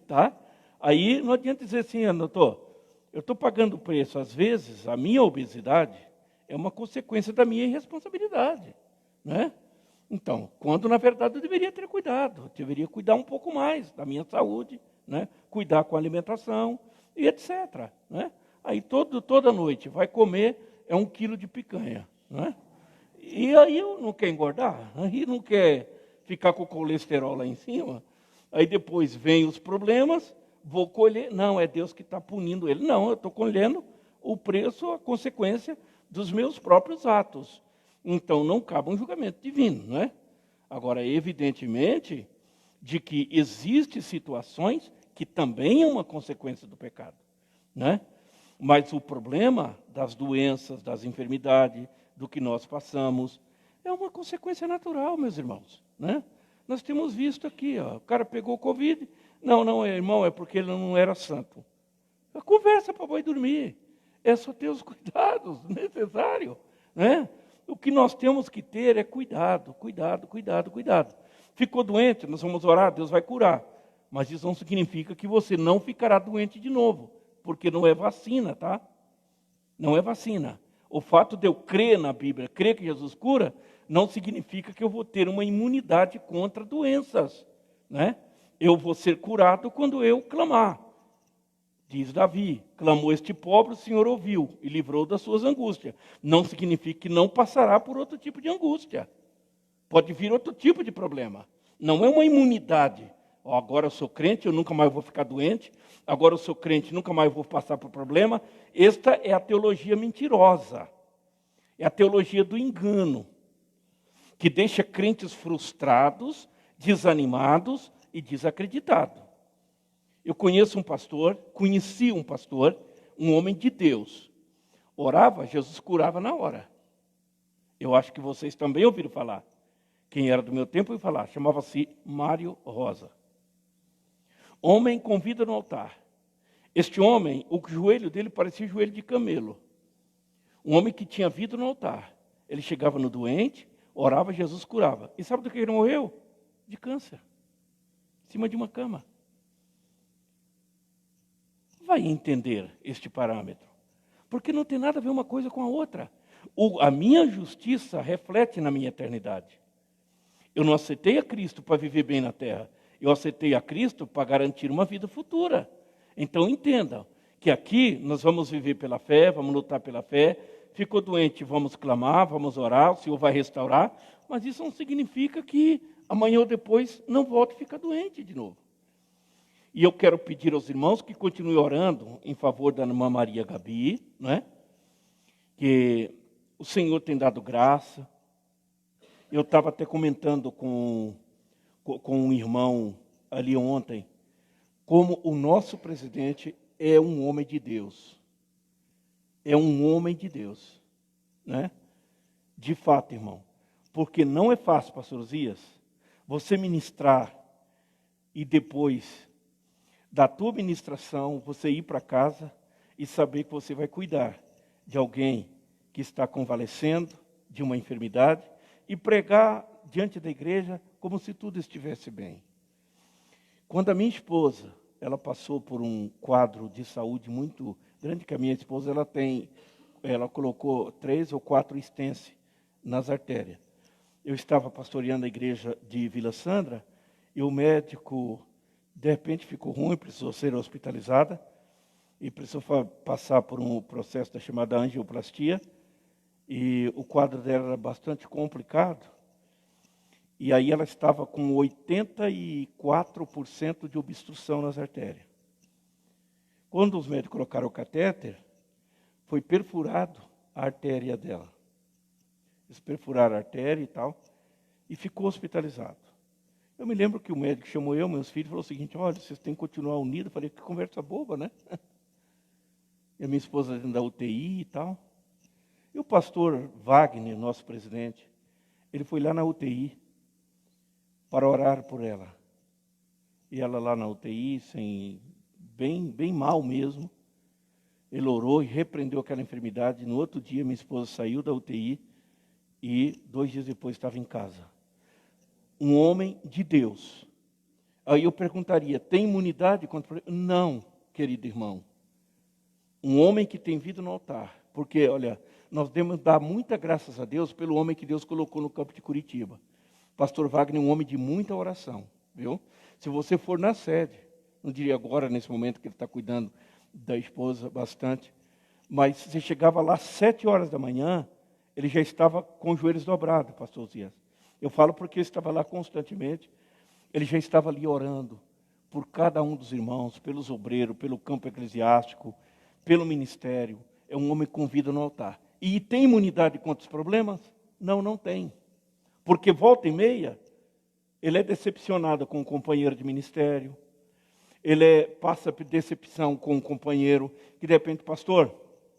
tá? Aí não adianta dizer assim, doutor, eu estou pagando o preço. Às vezes, a minha obesidade é uma consequência da minha irresponsabilidade, né? Então, quando na verdade eu deveria ter cuidado, eu deveria cuidar um pouco mais da minha saúde, né? Cuidar com a alimentação e etc, né? Aí toda noite vai comer 1 quilo de picanha, né? E aí eu não quero engordar, aí não quer ficar com o colesterol lá em cima. Aí depois vem os problemas, vou colher. Não, é Deus que está punindo ele. Não, eu estou colhendo o preço, a consequência dos meus próprios atos. Então não cabe um julgamento divino, não é? Agora, evidentemente, de que existem situações que também é uma consequência do pecado, né? Mas o problema das doenças, das enfermidades, do que nós passamos, é uma consequência natural, meus irmãos, né? Nós temos visto aqui, ó, o cara pegou Covid. Não, irmão, é porque ele não era santo. A conversa para boi dormir. É só ter os cuidados necessários, né? O que nós temos que ter é cuidado. Ficou doente, nós vamos orar, Deus vai curar. Mas isso não significa que você não ficará doente de novo, porque não é vacina, tá? Não é vacina. O fato de eu crer na Bíblia, crer que Jesus cura, não significa que eu vou ter uma imunidade contra doenças, né? Eu vou ser curado quando eu clamar. Diz Davi, clamou este pobre, o Senhor ouviu e livrou das suas angústias. Não significa que não passará por outro tipo de angústia. Pode vir outro tipo de problema. Não é uma imunidade. Oh, agora eu sou crente, eu nunca mais vou ficar doente. Agora eu sou crente, nunca mais vou passar por problema. Esta é a teologia mentirosa. É a teologia do engano, que deixa crentes frustrados, desanimados e desacreditados. Eu conheci um pastor, um homem de Deus. Orava, Jesus curava na hora. Eu acho que vocês também ouviram falar. Quem era do meu tempo ouviu falar. Chamava-se Mário Rosa. Homem com vida no altar. Este homem, o joelho dele parecia joelho de camelo. Um homem que tinha vida no altar. Ele chegava no doente, orava, Jesus curava. E sabe do que ele morreu? De câncer. Em cima de uma cama. Vai entender este parâmetro. Porque não tem nada a ver uma coisa com a outra. A minha justiça reflete na minha eternidade. Eu não aceitei a Cristo para viver bem na terra. Eu aceitei a Cristo para garantir uma vida futura. Então entendam que aqui nós vamos viver pela fé, vamos lutar pela fé. Ficou doente, vamos clamar, vamos orar, o Senhor vai restaurar. Mas isso não significa que amanhã ou depois não volte a ficar doente de novo. E eu quero pedir aos irmãos que continuem orando em favor da irmã Maria Gabi, não é? Que o Senhor tem dado graça. Eu estava até comentando com um irmão ali ontem, como o nosso presidente é um homem de Deus. É um homem de Deus, né? De fato, irmão. Porque não é fácil, pastor Zias, você ministrar e depois da tua ministração, você ir para casa e saber que você vai cuidar de alguém que está convalescendo de uma enfermidade e pregar diante da igreja como se tudo estivesse bem. Quando a minha esposa, ela passou por um quadro de saúde muito grande, que a minha esposa ela colocou 3 ou 4 stents nas artérias. Eu estava pastoreando a igreja de Vila Sandra e o médico de repente ficou ruim, precisou ser hospitalizada e precisou passar por um processo da chamada angioplastia. E o quadro dela era bastante complicado. E aí ela estava com 84% de obstrução nas artérias. Quando os médicos colocaram o catéter, foi perfurado a artéria dela. Eles perfuraram a artéria e tal, e ficou hospitalizado. Eu me lembro que o médico chamou eu, meus filhos, e falou o seguinte: olha, vocês têm que continuar unidos. Eu falei, que conversa boba, né? E a minha esposa dentro da UTI e tal. E o pastor Wagner, nosso presidente, ele foi lá na UTI para orar por ela. E ela lá na UTI, bem mal mesmo. Ele orou e repreendeu aquela enfermidade. No outro dia, minha esposa saiu da UTI e 2 dias depois estava em casa. Um homem de Deus. Aí eu perguntaria, tem imunidade contra... Não, querido irmão. Um homem que tem vida no altar. Porque, olha, nós devemos dar muita graças a Deus pelo homem que Deus colocou no campo de Curitiba. Pastor Wagner é um homem de muita oração, viu? Se você for na sede, não diria agora, nesse momento que ele está cuidando da esposa bastante, mas você chegava lá às 7 horas da manhã, ele já estava com os joelhos dobrados, pastor Zias. Eu falo porque eu estava lá constantemente. Ele já estava ali orando por cada um dos irmãos, pelos obreiros, pelo campo eclesiástico, pelo ministério. É um homem com vida no altar. E tem imunidade contra os problemas? Não, não tem. Porque volta e meia, ele é decepcionado com o companheiro de ministério. Ele passa por decepção com um companheiro que de repente, pastor,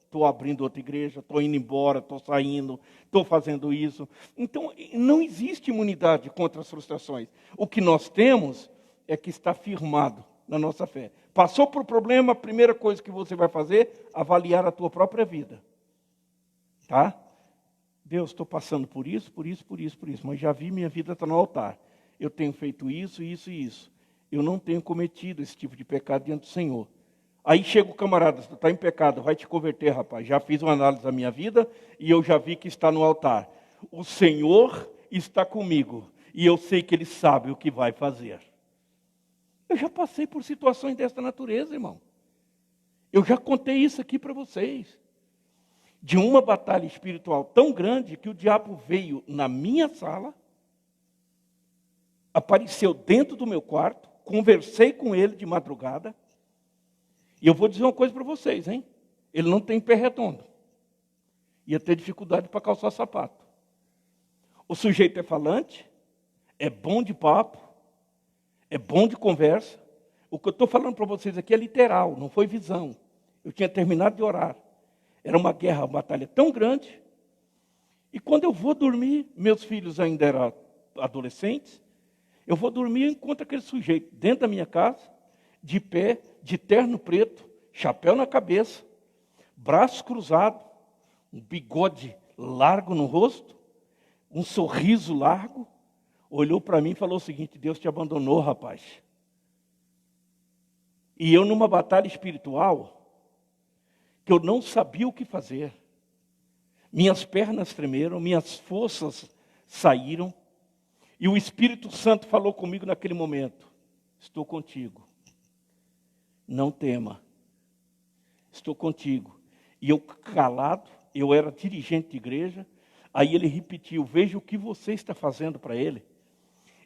estou abrindo outra igreja, estou indo embora, estou saindo, estou fazendo isso. Então, não existe imunidade contra as frustrações. O que nós temos é que está firmado na nossa fé. Passou por problema, a primeira coisa que você vai fazer, avaliar a tua própria vida. Tá? Deus, estou passando por isso, mas já vi minha vida está no altar. Eu tenho feito isso, isso e isso. Eu não tenho cometido esse tipo de pecado diante do Senhor. Aí chega o camarada, tu está em pecado, vai te converter, rapaz. Já fiz uma análise da minha vida e eu já vi que está no altar. O Senhor está comigo e eu sei que Ele sabe o que vai fazer. Eu já passei por situações dessa natureza, irmão. Eu já contei isso aqui para vocês. De uma batalha espiritual tão grande que o diabo veio na minha sala, apareceu dentro do meu quarto, conversei com ele de madrugada, e eu vou dizer uma coisa para vocês, hein? Ele não tem pé redondo. Ia ter dificuldade para calçar sapato. O sujeito é falante, é bom de papo, é bom de conversa. O que eu estou falando para vocês aqui é literal, não foi visão. Eu tinha terminado de orar. Era uma guerra, uma batalha tão grande. E quando eu vou dormir, meus filhos ainda eram adolescentes, eu vou dormir e encontro aquele sujeito dentro da minha casa, de pé, de terno preto, chapéu na cabeça, braços cruzados, um bigode largo no rosto, um sorriso largo, olhou para mim e falou o seguinte: Deus te abandonou, rapaz. E eu numa batalha espiritual, que eu não sabia o que fazer. Minhas pernas tremeram, minhas forças saíram, e o Espírito Santo falou comigo naquele momento: estou contigo, não tema, estou contigo. E eu calado, eu era dirigente de igreja, aí ele repetiu: veja o que você está fazendo para ele.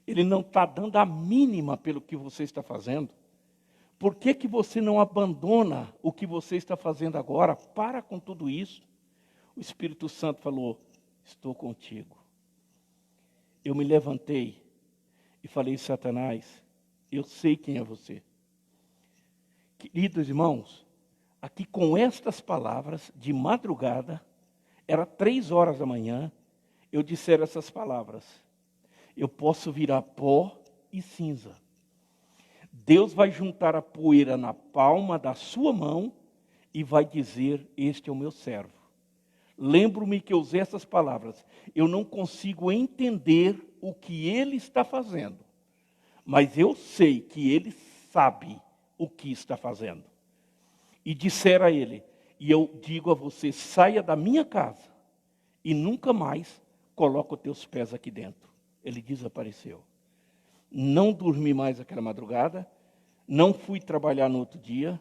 Ele não está dando a mínima pelo que você está fazendo. Por que você não abandona o que você está fazendo agora? Para com tudo isso. O Espírito Santo falou: estou contigo. Eu me levantei e falei: Satanás, eu sei quem é você. Queridos irmãos, aqui com estas palavras, de madrugada, era 3 horas da manhã, eu dissera essas palavras: eu posso virar pó e cinza. Deus vai juntar a poeira na palma da sua mão e vai dizer: este é o meu servo. Lembro-me que eu usei essas palavras. Eu não consigo entender o que ele está fazendo, mas eu sei que ele sabe o que está fazendo. E dissera a ele: e eu digo a você, saia da minha casa e nunca mais coloca os teus pés aqui dentro. Ele desapareceu. Não dormi mais aquela madrugada, não fui trabalhar no outro dia,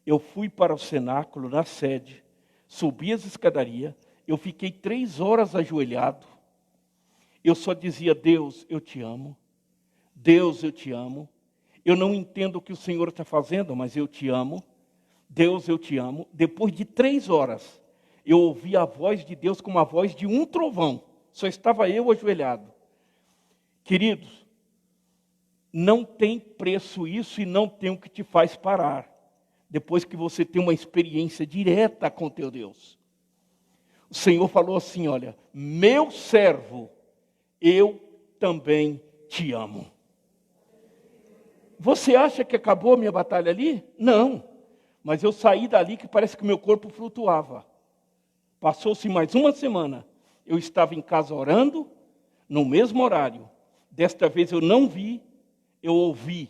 eu fui para o cenáculo, na sede, subi as escadarias, eu fiquei 3 horas ajoelhado, eu só dizia: Deus, eu te amo, Deus, eu te amo, eu não entendo o que o Senhor está fazendo, mas eu te amo, Deus, eu te amo. Depois de 3 horas, eu ouvi a voz de Deus como a voz de um trovão, só estava eu ajoelhado. Queridos, não tem preço isso e não tem o que te faz parar, depois que você tem uma experiência direta com teu Deus. O Senhor falou assim: olha, meu servo, eu também te amo. Você acha que acabou a minha batalha ali? Não, mas eu saí dali que parece que meu corpo flutuava. Passou-se mais uma semana, eu estava em casa orando, no mesmo horário. Desta vez eu não vi, eu ouvi.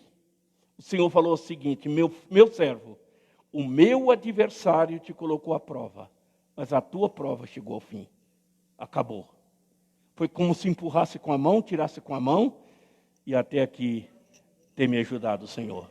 O Senhor falou o seguinte: meu servo, o meu adversário te colocou à prova, mas a tua prova chegou ao fim. Acabou. Foi como se empurrasse com a mão, tirasse com a mão, e até aqui tem me ajudado o Senhor.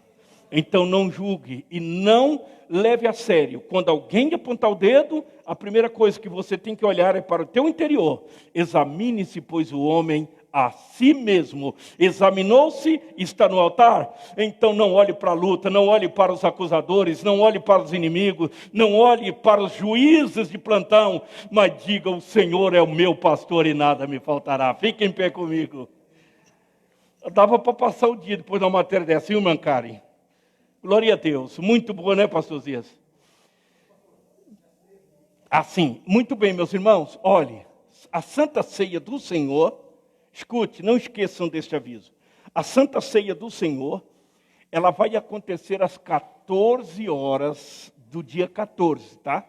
Então não julgue e não leve a sério. Quando alguém apontar o dedo, a primeira coisa que você tem que olhar é para o teu interior. Examine-se, pois, o homem a si mesmo. Examinou-se, está no altar. Então não olhe para a luta, não olhe para os acusadores, não olhe para os inimigos, não olhe para os juízes de plantão, mas diga: o Senhor é o meu pastor e nada me faltará. Fique em pé comigo. Dava para passar o dia depois de uma matéria dessa, e o Mancari. Glória a Deus. Muito boa, né, pastor Zias? Assim, muito bem, meus irmãos. Olhe, a Santa Ceia do Senhor, escute, não esqueçam deste aviso. A Santa Ceia do Senhor, ela vai acontecer às 14 horas do dia 14, tá?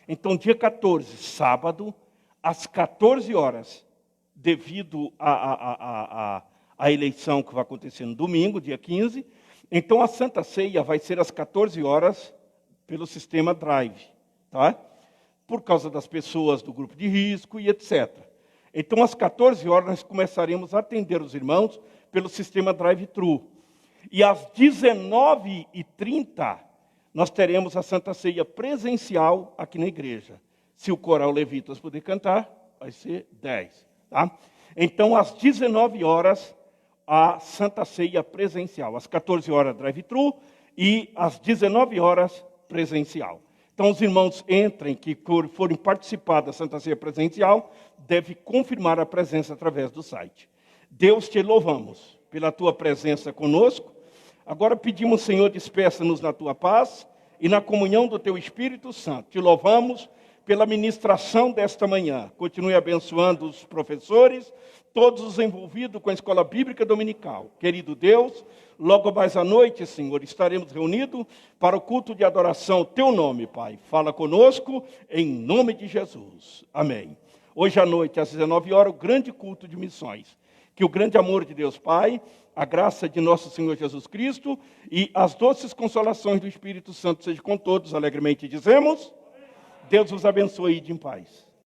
Então, dia 14, sábado, às 14 horas, devido à eleição que vai acontecer no domingo, dia 15, então a Santa Ceia vai ser às 14 horas pelo sistema Drive, tá? Por causa das pessoas do grupo de risco e etc. Então, às 14 horas, nós começaremos a atender os irmãos pelo sistema Drive-Thru. E às 19h30, nós teremos a Santa Ceia presencial aqui na igreja. Se o coral Levitas puder cantar, vai ser 10. Tá? Então, às 19 horas, a Santa Ceia presencial. Às 14 horas, drive-thru, e às 19 horas, presencial. Então, os irmãos entrem, que forem participar da Santa Ceia presencial, devem confirmar a presença através do site. Deus, te louvamos pela tua presença conosco. Agora pedimos, Senhor, despeça-nos na tua paz e na comunhão do teu Espírito Santo. Te louvamos pela ministração desta manhã. Continue abençoando os professores, todos os envolvidos com a Escola Bíblica Dominical. Querido Deus, logo mais à noite, Senhor, estaremos reunidos para o culto de adoração ao teu nome, Pai. Fala conosco, em nome de Jesus. Amém. Hoje à noite, às 19 horas, o grande culto de missões. Que o grande amor de Deus Pai, a graça de nosso Senhor Jesus Cristo e as doces consolações do Espírito Santo sejam com todos, alegremente dizemos. Deus os abençoe e de em paz.